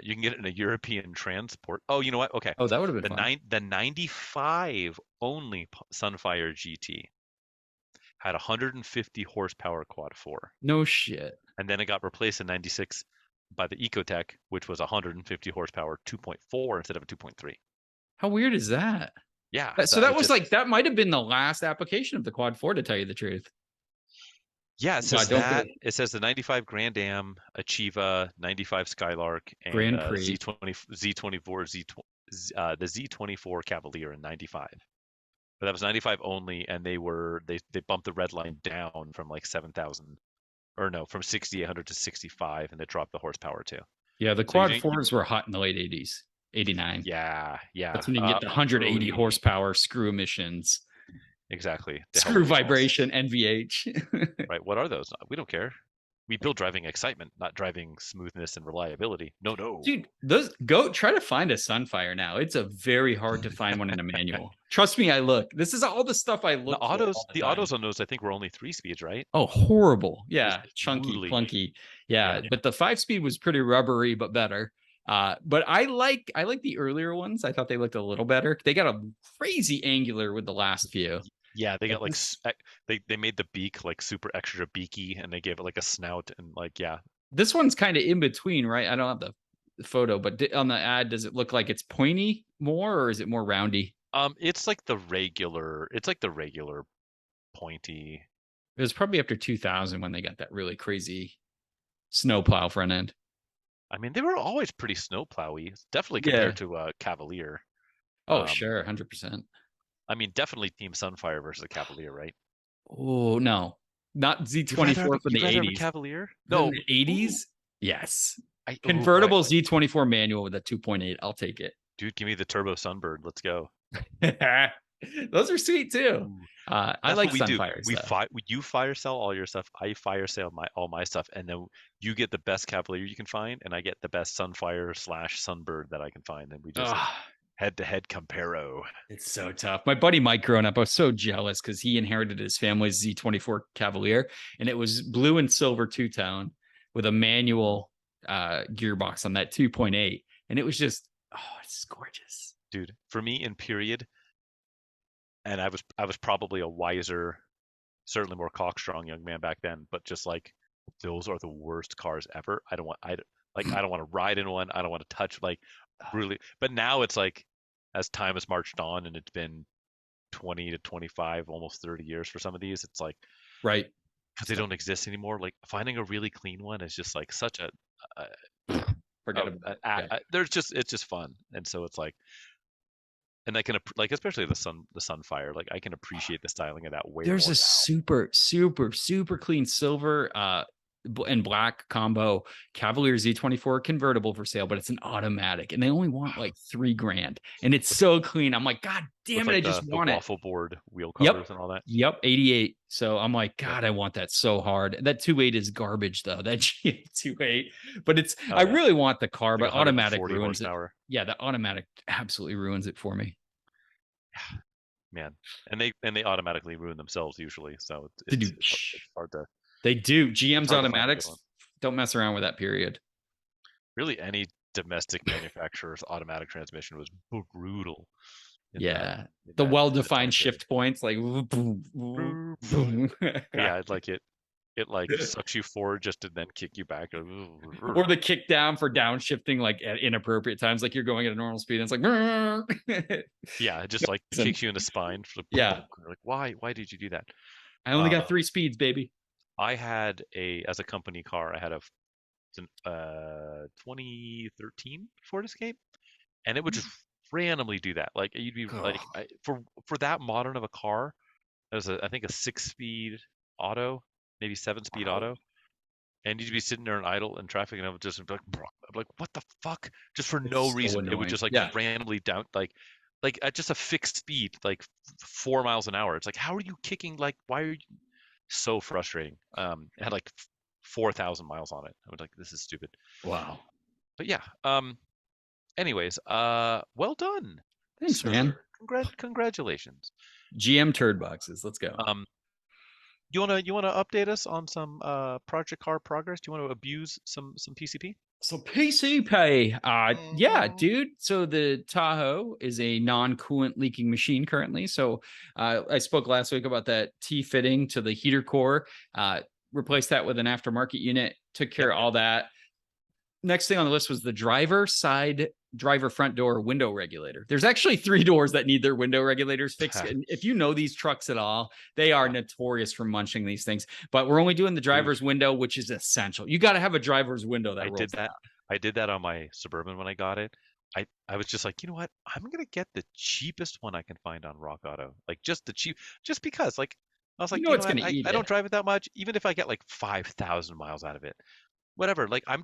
Speaker 2: You can get it in a European transport. Oh, you know what? Okay.
Speaker 3: Oh, that would have been fun.
Speaker 2: The 95 only Sunfire GT had 150 horsepower Quad 4.
Speaker 3: No shit.
Speaker 2: And then it got replaced in 96 by the Ecotec, which was 150 horsepower 2.4 instead of a 2.3.
Speaker 3: How weird is that?
Speaker 2: Yeah.
Speaker 3: So that was like, that might have been the last application of the Quad 4, to tell you the truth.
Speaker 2: Yeah, it says that. It says the 95 Grand Am, Achieva, 95 Skylark, and
Speaker 3: Grand Prix.
Speaker 2: Z24, the Z24 Cavalier in 95. But that was 95 only, and they bumped the red line down from like 7,000, or no, from 6,800 to 65, and they dropped the horsepower too.
Speaker 3: Yeah, the Quad 4s were hot in the late 80s, 89.
Speaker 2: Yeah.
Speaker 3: That's when you get the 180 horsepower screw emissions.
Speaker 2: Exactly.
Speaker 3: Screw vibration, NVH.
Speaker 2: Right. What are those? We don't care. We build driving excitement, not driving smoothness and reliability. No.
Speaker 3: Dude, go try to find a Sunfire now. It's a very hard to find one in a manual. Trust me, I look. This is all the stuff I look for.
Speaker 2: The autos on those, I think, were only 3 speeds, right?
Speaker 3: Oh, horrible. Yeah. Chunky,
Speaker 2: brutally.
Speaker 3: clunky. Yeah. But the 5-speed was pretty rubbery, but better. But I like the earlier ones. I thought they looked a little better. They got a crazy angular with the last few.
Speaker 2: Yeah, they got like they made the beak like super extra beaky, and they gave it like a snout, and like, yeah.
Speaker 3: This one's kind of in between, right? I don't have the photo, but on the ad, does it look like it's pointy more, or is it more roundy?
Speaker 2: It's like the regular pointy.
Speaker 3: It was probably after 2000 when they got that really crazy snowplow front end.
Speaker 2: I mean, they were always pretty snowplowy, definitely compared to a Cavalier.
Speaker 3: Oh, sure, 100%.
Speaker 2: I mean, definitely Team Sunfire versus a Cavalier, right?
Speaker 3: Oh, no. Not Z24 from the 80s.
Speaker 2: Cavalier? No.
Speaker 3: The 80s? Yes. Convertible Z24 manual with a 2.8. I'll take it.
Speaker 2: Dude, give me the Turbo Sunbird. Let's go.
Speaker 3: Those are sweet too. I like Sunfires.
Speaker 2: You fire sell all your stuff. I fire sale all my stuff, and then you get the best Cavalier you can find, and I get the best Sunfire / Sunbird that I can find, and we just head-to-head comparo.
Speaker 3: It's so tough. My buddy Mike growing up, I was so jealous because he inherited his family's Z24 Cavalier, and it was blue and silver two-tone with a manual gearbox on that 2.8, and it was just, it's gorgeous,
Speaker 2: dude. For me, in period, and I was probably a wiser, certainly more cockstrong young man back then, but just like, those are the worst cars ever. I don't want to ride in one. I don't want to touch, like, really. But now it's like, as time has marched on and it's been 20 to 25, almost 30 years for some of these, it's like,
Speaker 3: right,
Speaker 2: because they don't exist anymore. Like, finding a really clean one is just like such a it's just fun. And so it's like, and I can, like, especially the Sunfire, like, I can appreciate the styling of that way.
Speaker 3: There's a super clean silver and black combo Cavalier Z24 convertible for sale, but it's an automatic, and they only want like $3,000, and it's so clean. I'm like, God damn it, I just want it.
Speaker 2: Waffle board wheel covers and all that.
Speaker 3: Yep, 88. So I'm like, God, I want that so hard. That 2.8 is garbage though. That G2.8, but it's I really want the car, but automatic ruins it. Yeah, the automatic absolutely ruins it for me.
Speaker 2: Man, and they automatically ruin themselves usually. So it's hard to.
Speaker 3: They do. GM's automatics, don't mess around with that, period.
Speaker 2: Really, any domestic manufacturer's automatic transmission was brutal.
Speaker 3: The well-defined shift points, like boom, boom, boom.
Speaker 2: Yeah, it's like it like sucks you forward just to then kick you back.
Speaker 3: Or the kick down for downshifting, like at inappropriate times, like you're going at a normal speed, and it's like
Speaker 2: yeah, it just like kicks you in the spine.
Speaker 3: Yeah,
Speaker 2: like, why did you do that?
Speaker 3: I only got 3 speeds, baby.
Speaker 2: I had as a company car, I had a 2013 Ford Escape, and it would just randomly do that. Like you'd be like, for that modern of a car, it was I think a 6-speed auto, maybe 7-speed auto, and you'd be sitting there in idle in traffic, and I would just be like, "Bro," I'm like, what the fuck? Just for no
Speaker 3: It's so
Speaker 2: reason, it would
Speaker 3: annoying.
Speaker 2: just like
Speaker 3: Yeah.
Speaker 2: randomly down, like at just a fixed speed, like 4 miles an hour. It's like, how are you kicking? Like, why are you so frustrating? It had like 4,000 miles on it. I was like, this is stupid.
Speaker 3: Wow.
Speaker 2: But yeah. Anyways, well done.
Speaker 3: Thanks,
Speaker 2: sir.
Speaker 3: man.
Speaker 2: Congratulations.
Speaker 3: GM turd boxes. Let's go.
Speaker 2: You wanna update us on some project car progress? Do you want to abuse some PCP?
Speaker 3: So PCP, yeah,
Speaker 2: Mhm.
Speaker 3: dude. So the Tahoe is a non-coolant leaking machine currently. So I spoke last week about that T-fitting to the heater core. Replaced that with an aftermarket unit. Took care of all that. Next thing on the list was the driver front door window regulator. There's actually 3 doors that need their window regulators fixed. And if you know these trucks at all, they are notorious for munching these things. But we're only doing the driver's window, which is essential. You got to have a driver's window that rolls down.
Speaker 2: I did that on my Suburban when I got it. I was just like, you know what? I'm gonna get the cheapest one I can find on Rock Auto. Like just the cheap, just because. Like I was like,
Speaker 3: It's
Speaker 2: what?
Speaker 3: going to eat
Speaker 2: I don't
Speaker 3: it.
Speaker 2: drive it that much. Even if I get like 5,000 miles out of it, whatever. Like I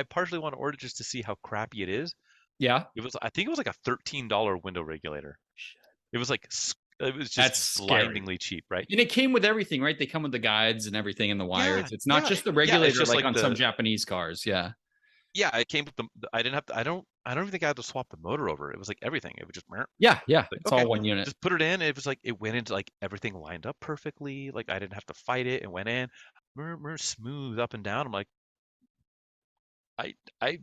Speaker 2: partially want to order just to see how crappy it is.
Speaker 3: Yeah.
Speaker 2: I think it was like a $13 window regulator. It was like it was
Speaker 3: That's
Speaker 2: just
Speaker 3: scary.
Speaker 2: blindingly cheap, right?
Speaker 3: And it came with everything, right? They come with the guides and everything and the wires. It's not just the
Speaker 2: it's
Speaker 3: regulator
Speaker 2: just
Speaker 3: like on some
Speaker 2: the
Speaker 3: Japanese cars. Yeah.
Speaker 2: yeah. It came with I didn't have to. I don't even think I had to swap the motor over. It was like everything. It was just
Speaker 3: Yeah.
Speaker 2: like,
Speaker 3: It's
Speaker 2: okay,
Speaker 3: all one unit.
Speaker 2: just put it in. It was like it went into like everything lined up perfectly. Like I didn't have to fight it. It went in, smooth up and down. I'm like, I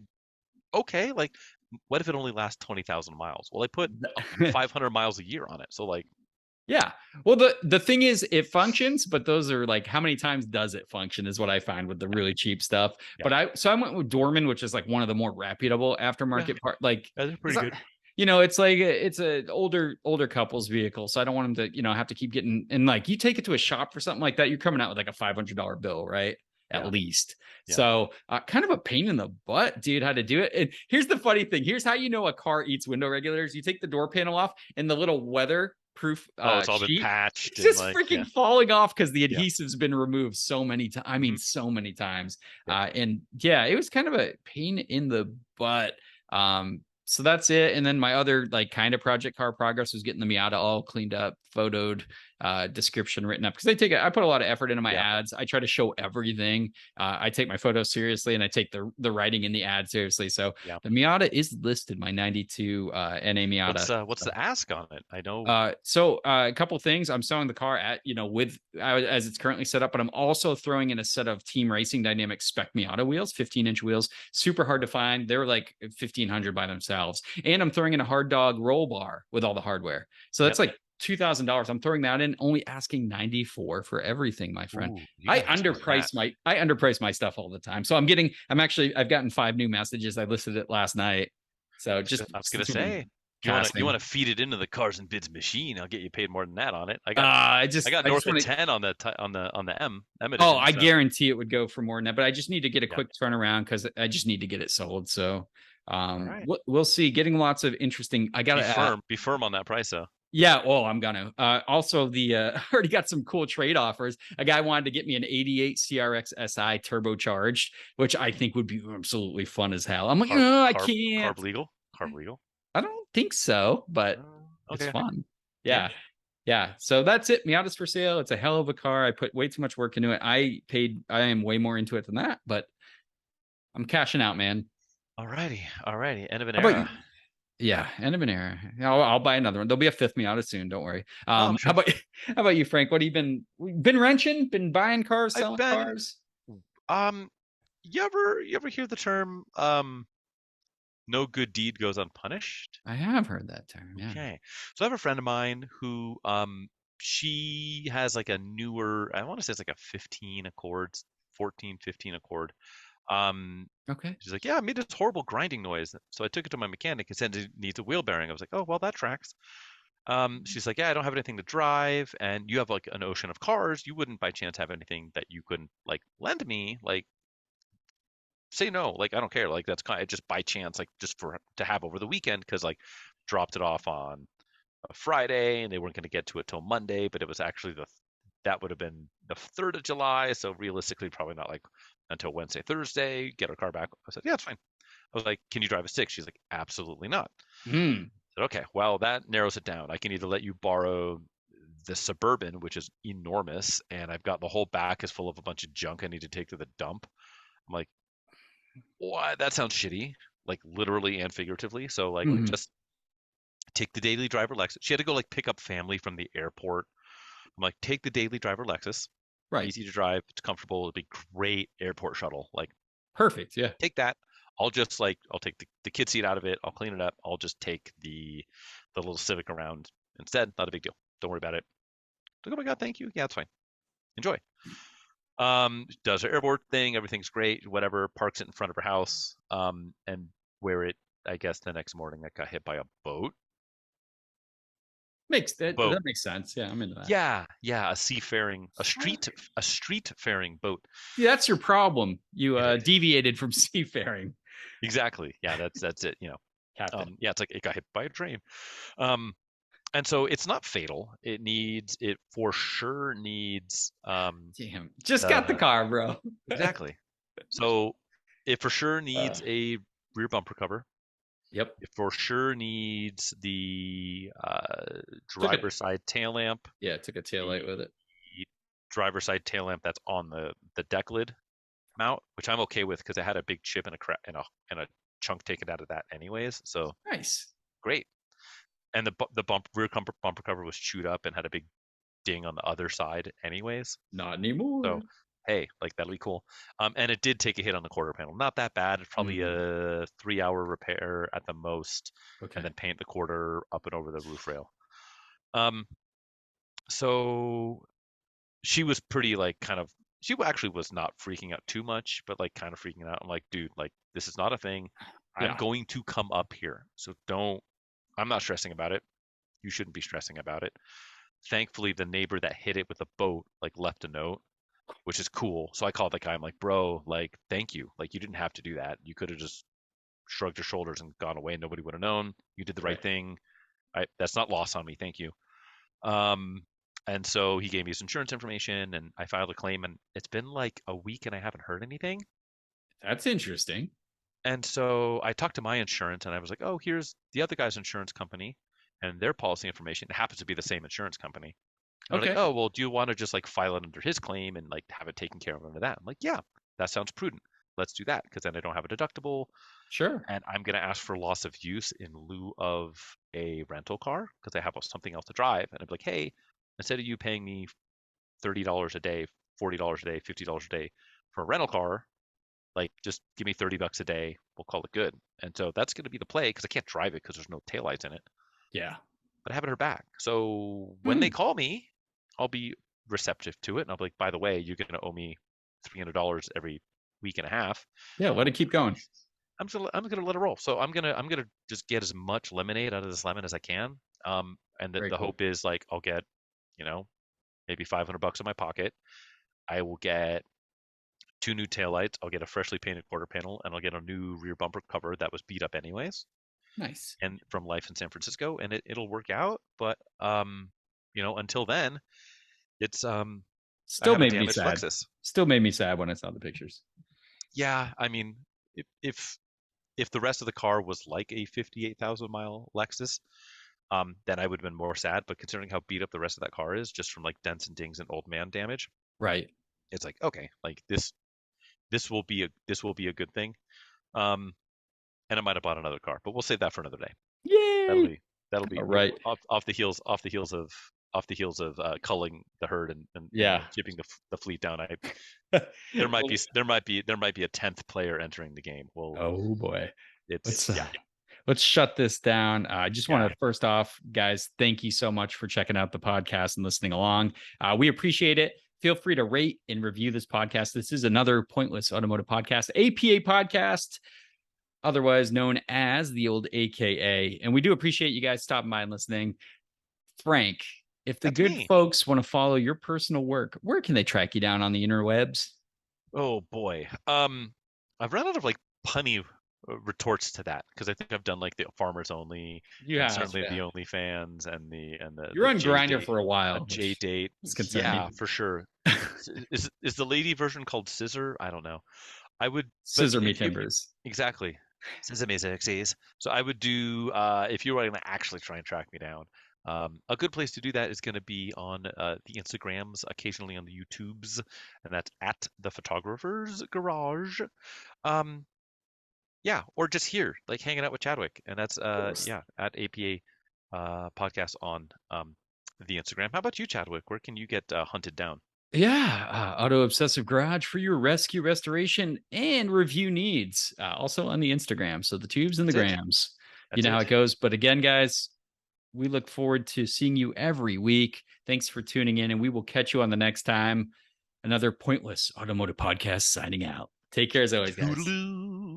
Speaker 2: okay. Like, what if it only lasts 20,000 miles? Well, I put 500 miles a year on it, so like.
Speaker 3: Yeah. Well, the thing is, it functions, but those are like, how many times does it function is what I find with the really cheap stuff.
Speaker 2: Yeah.
Speaker 3: But I went with Dorman, which is like one of the more reputable aftermarket part. Like,
Speaker 2: That's pretty good.
Speaker 3: It's like it's a older couple's vehicle, so I don't want them to have to keep getting, and like you take it to a shop for something like that, you're coming out with like a $500 bill, right? At least.
Speaker 2: Yeah.
Speaker 3: So kind of a pain in the butt, dude, how to do it. And here's the funny thing. Here's how you know a car eats window regulators. You take the door panel off and the little weatherproof
Speaker 2: it's all
Speaker 3: sheet,
Speaker 2: been patched.
Speaker 3: it's just freaking falling off because the adhesive's been removed so many times. I mean, so many times. And yeah, it was kind of a pain in the butt. So that's it. And then my other like kind of project car progress was getting the Miata all cleaned up, photoed, description written up, because I put a lot of effort into my ads. I try to show everything. I take my photos seriously, and I take the writing in the ad seriously. So the Miata is listed, my 92 NA Miata.
Speaker 2: What's the ask on it? I know.
Speaker 3: So a couple things. I'm selling the car at with as it's currently set up, but I'm also throwing in a set of Team Racing Dynamics spec Miata wheels, 15-inch wheels, super hard to find. They're like 1,500 by themselves, and I'm throwing in a hard dog roll bar with all the hardware. So that's like $2,000. I'm throwing that in, only asking 94 for everything, my friend.
Speaker 2: Ooh,
Speaker 3: I underprice my stuff all the time. So I've gotten 5 new messages. I listed it last night. So just
Speaker 2: I was gonna say, you want to feed it into the Cars and Bids machine? I'll get you paid more than that on it. I got north of 10 on the M edition.
Speaker 3: Oh, I guarantee it would go for more than that, but I just need to get a quick turnaround because I just need to get it sold. So we'll see. Getting lots of interesting. I gotta
Speaker 2: be firm on that price though.
Speaker 3: Yeah, I'm gonna. Also, I already got some cool trade offers. A guy wanted to get me an '88 CRX SI turbocharged, which I think would be absolutely fun as hell. I'm like, I can't.
Speaker 2: Carb legal?
Speaker 3: I don't think so, but it's fun. Yeah. So that's it. Miata's for sale. It's a hell of a car. I put way too much work into it. I am way more into it than that, but I'm cashing out, man.
Speaker 2: Alrighty. End of an era.
Speaker 3: Yeah, end of an era. I'll buy another one. There'll be a 5th Miata soon. Don't worry. Sure. How about you, Frank? What have you been wrenching? Been buying cars, selling cars?
Speaker 2: You ever hear the term no good deed goes unpunished?
Speaker 3: I have heard that term. Yeah.
Speaker 2: Okay. So I have a friend of mine who she has like a newer, I want to say it's like a 15 Accord, 14, 15 Accord.
Speaker 3: Okay.
Speaker 2: She's like, yeah, I made this horrible grinding noise. So I took it to my mechanic and said it needs a wheel bearing. I was like, oh, well, that tracks. She's like, yeah, I don't have anything to drive, and you have like an ocean of cars. You wouldn't by chance have anything that you couldn't like lend me? Like, say no. Like, I don't care. Like, that's kind of just by chance, like just for to have over the weekend, because like dropped it off on a Friday, and they weren't going to get to it till Monday, but it was actually that would have been the 3rd of July. So realistically, probably not like until Wednesday, Thursday, get our car back. I said, yeah, it's fine. I was like, can you drive a 6? She's like, absolutely not.
Speaker 3: Hmm.
Speaker 2: I said, okay, well, that narrows it down. I can either let you borrow the Suburban, which is enormous, and I've got the whole back is full of a bunch of junk I need to take to the dump. I'm like, what? That sounds shitty, like literally and figuratively. So like,
Speaker 3: Mhm.
Speaker 2: just take the daily driver Lexus. She had to go like pick up family from the airport. I'm like, take the daily driver Lexus.
Speaker 3: Right.
Speaker 2: Easy to drive. It's comfortable. It'll be great airport shuttle. Like,
Speaker 3: Perfect. Yeah.
Speaker 2: take that. I'll just like I'll take the kid seat out of it. I'll clean it up. I'll just take the little Civic around instead. Not a big deal. Don't worry about it. Like, oh my god, thank you. Yeah, it's fine. Enjoy. Does her airport thing. Everything's great. Whatever. Parks it in front of her house. And where it, I guess the next morning, it got hit by a boat. Boat.
Speaker 3: That makes sense. Yeah, I'm into that.
Speaker 2: Yeah. A street faring boat.
Speaker 3: See, that's your problem. You
Speaker 2: It is.
Speaker 3: deviated from seafaring.
Speaker 2: Exactly. Yeah, that's it.
Speaker 3: Captain.
Speaker 2: Yeah, it's like it got hit by a train. And so it's not fatal. It for sure needs
Speaker 3: Damn. Just got the car, bro.
Speaker 2: exactly. So it for sure needs a rear bumper cover.
Speaker 3: Yep.
Speaker 2: It for sure needs the driver's side tail lamp.
Speaker 3: Yeah, took a tail light with it.
Speaker 2: The driver's side tail lamp that's on the deck lid mount, which I'm okay with because it had a big chip and a chunk taken out of that anyways. So
Speaker 3: Nice.
Speaker 2: great. And the rear bumper cover was chewed up and had a big ding on the other side anyways.
Speaker 3: Not anymore.
Speaker 2: So hey, like that'll be cool. And it did take a hit on the quarter panel. Not that bad. It's probably a 3-hour repair at the most.
Speaker 3: Okay.
Speaker 2: And then paint the quarter up and over the roof rail. So she was pretty like kind of, she actually was not freaking out too much, but like kind of freaking out. I'm like, dude, like this is not a thing. I'm
Speaker 3: Yeah.
Speaker 2: going to come up here. So I'm not stressing about it. You shouldn't be stressing about it. Thankfully, the neighbor that hit it with the boat like left a note, which is cool. So I called the guy. I'm like, bro, like, thank you. Like, you didn't have to do that. You could have just shrugged your shoulders and gone away. Nobody would have known. You did the right thing. That's not lost on me. Thank you. And so he gave me his insurance information, and I filed a claim. And it's been like a week, and I haven't heard anything.
Speaker 3: That's interesting.
Speaker 2: And so I talked to my insurance, and I was like, oh, here's the other guy's insurance company and their policy information. It happens to be the same insurance company. And they're like, oh, well, do you want to just like file it under his claim and like have it taken care of under that? I'm like, yeah, that sounds prudent. Let's do that because then I don't have a deductible.
Speaker 3: Sure.
Speaker 2: And I'm going to ask for loss of use in lieu of a rental car because I have something else to drive. And I'm like, hey, instead of you paying me $30 a day, $40 a day, $50 a day for a rental car, like just give me $30 a day. We'll call it good. And so that's going to be the play because I can't drive it because there's no taillights in it.
Speaker 3: Yeah.
Speaker 2: But I haven't heard back. So when they call me, I'll be receptive to it. And I'll be like, by the way, you're going to owe me $300 every week and a half.
Speaker 3: Yeah. Let it keep going.
Speaker 2: I'm gonna let it roll. So I'm gonna just get as much lemonade out of this lemon as I can. And the hope is like I'll get, maybe $500 in my pocket. I will get 2 new taillights. I'll get a freshly painted quarter panel, and I'll get a new rear bumper cover that was beat up anyways.
Speaker 3: Nice.
Speaker 2: And from life in San Francisco, and it'll work out. But until then, it's
Speaker 3: still made me sad.
Speaker 2: Lexus.
Speaker 3: Still made me sad when I saw the pictures.
Speaker 2: Yeah, I mean, if the rest of the car was like a 58,000 mile Lexus, then I would have been more sad. But considering how beat up the rest of that car is, just from like dents and dings and old man damage,
Speaker 3: right?
Speaker 2: It's like, okay, like this will be a good thing. And I might have bought another car, but we'll save that for another day.
Speaker 3: Yay!
Speaker 2: That'll be
Speaker 3: right
Speaker 2: off the heels of culling the herd and keeping the fleet down. There might be a 10th player entering the game. Well,
Speaker 3: oh boy,
Speaker 2: it's
Speaker 3: let's shut this down. I just want to first off, guys, thank you so much for checking out the podcast and listening along. We appreciate it. Feel free to rate and review this podcast. This is another Pointless Automotive Podcast, APA podcast, otherwise known as the old AKA. And we do appreciate you guys stopping by and listening. Frank, if the
Speaker 2: That's
Speaker 3: good
Speaker 2: me.
Speaker 3: folks want to follow your personal work, where can they track you down on the interwebs?
Speaker 2: Oh boy. I've run out of like punny retorts to that because I think I've done like the farmers only
Speaker 3: You
Speaker 2: and
Speaker 3: have,
Speaker 2: certainly the
Speaker 3: yeah.
Speaker 2: OnlyFans and
Speaker 3: You're
Speaker 2: the
Speaker 3: on
Speaker 2: J
Speaker 3: Grinder
Speaker 2: date,
Speaker 3: for a
Speaker 2: a
Speaker 3: while,
Speaker 2: J
Speaker 3: which
Speaker 2: date.
Speaker 3: is
Speaker 2: Yeah,
Speaker 3: concerning.
Speaker 2: for sure. Is the lady version called Scissor? I don't know. I would, but
Speaker 3: Scissor me
Speaker 2: if you
Speaker 3: timbers.
Speaker 2: exactly Sesame Sexies. So I would do if you were going to actually try and track me down. A good place to do that is going to be on the Instagrams, occasionally on the YouTubes, and that's at the Photographer's Garage. Um, yeah, or just here, like hanging out with Chadwick, and that's yeah at APA podcast on the Instagram. How about you, Chadwick? Where can you get hunted down?
Speaker 3: Yeah, Auto Obsessive Garage for your rescue, restoration, and review needs. Also on the Instagram. So the tubes and the
Speaker 2: That's it.
Speaker 3: grams. You
Speaker 2: That's
Speaker 3: know how
Speaker 2: it.
Speaker 3: it goes. But again, guys, we look forward to seeing you every week. Thanks for tuning in, and we will catch you on the next time. Another pointless automotive podcast signing out. Take care as always, guys.
Speaker 2: Toodaloo.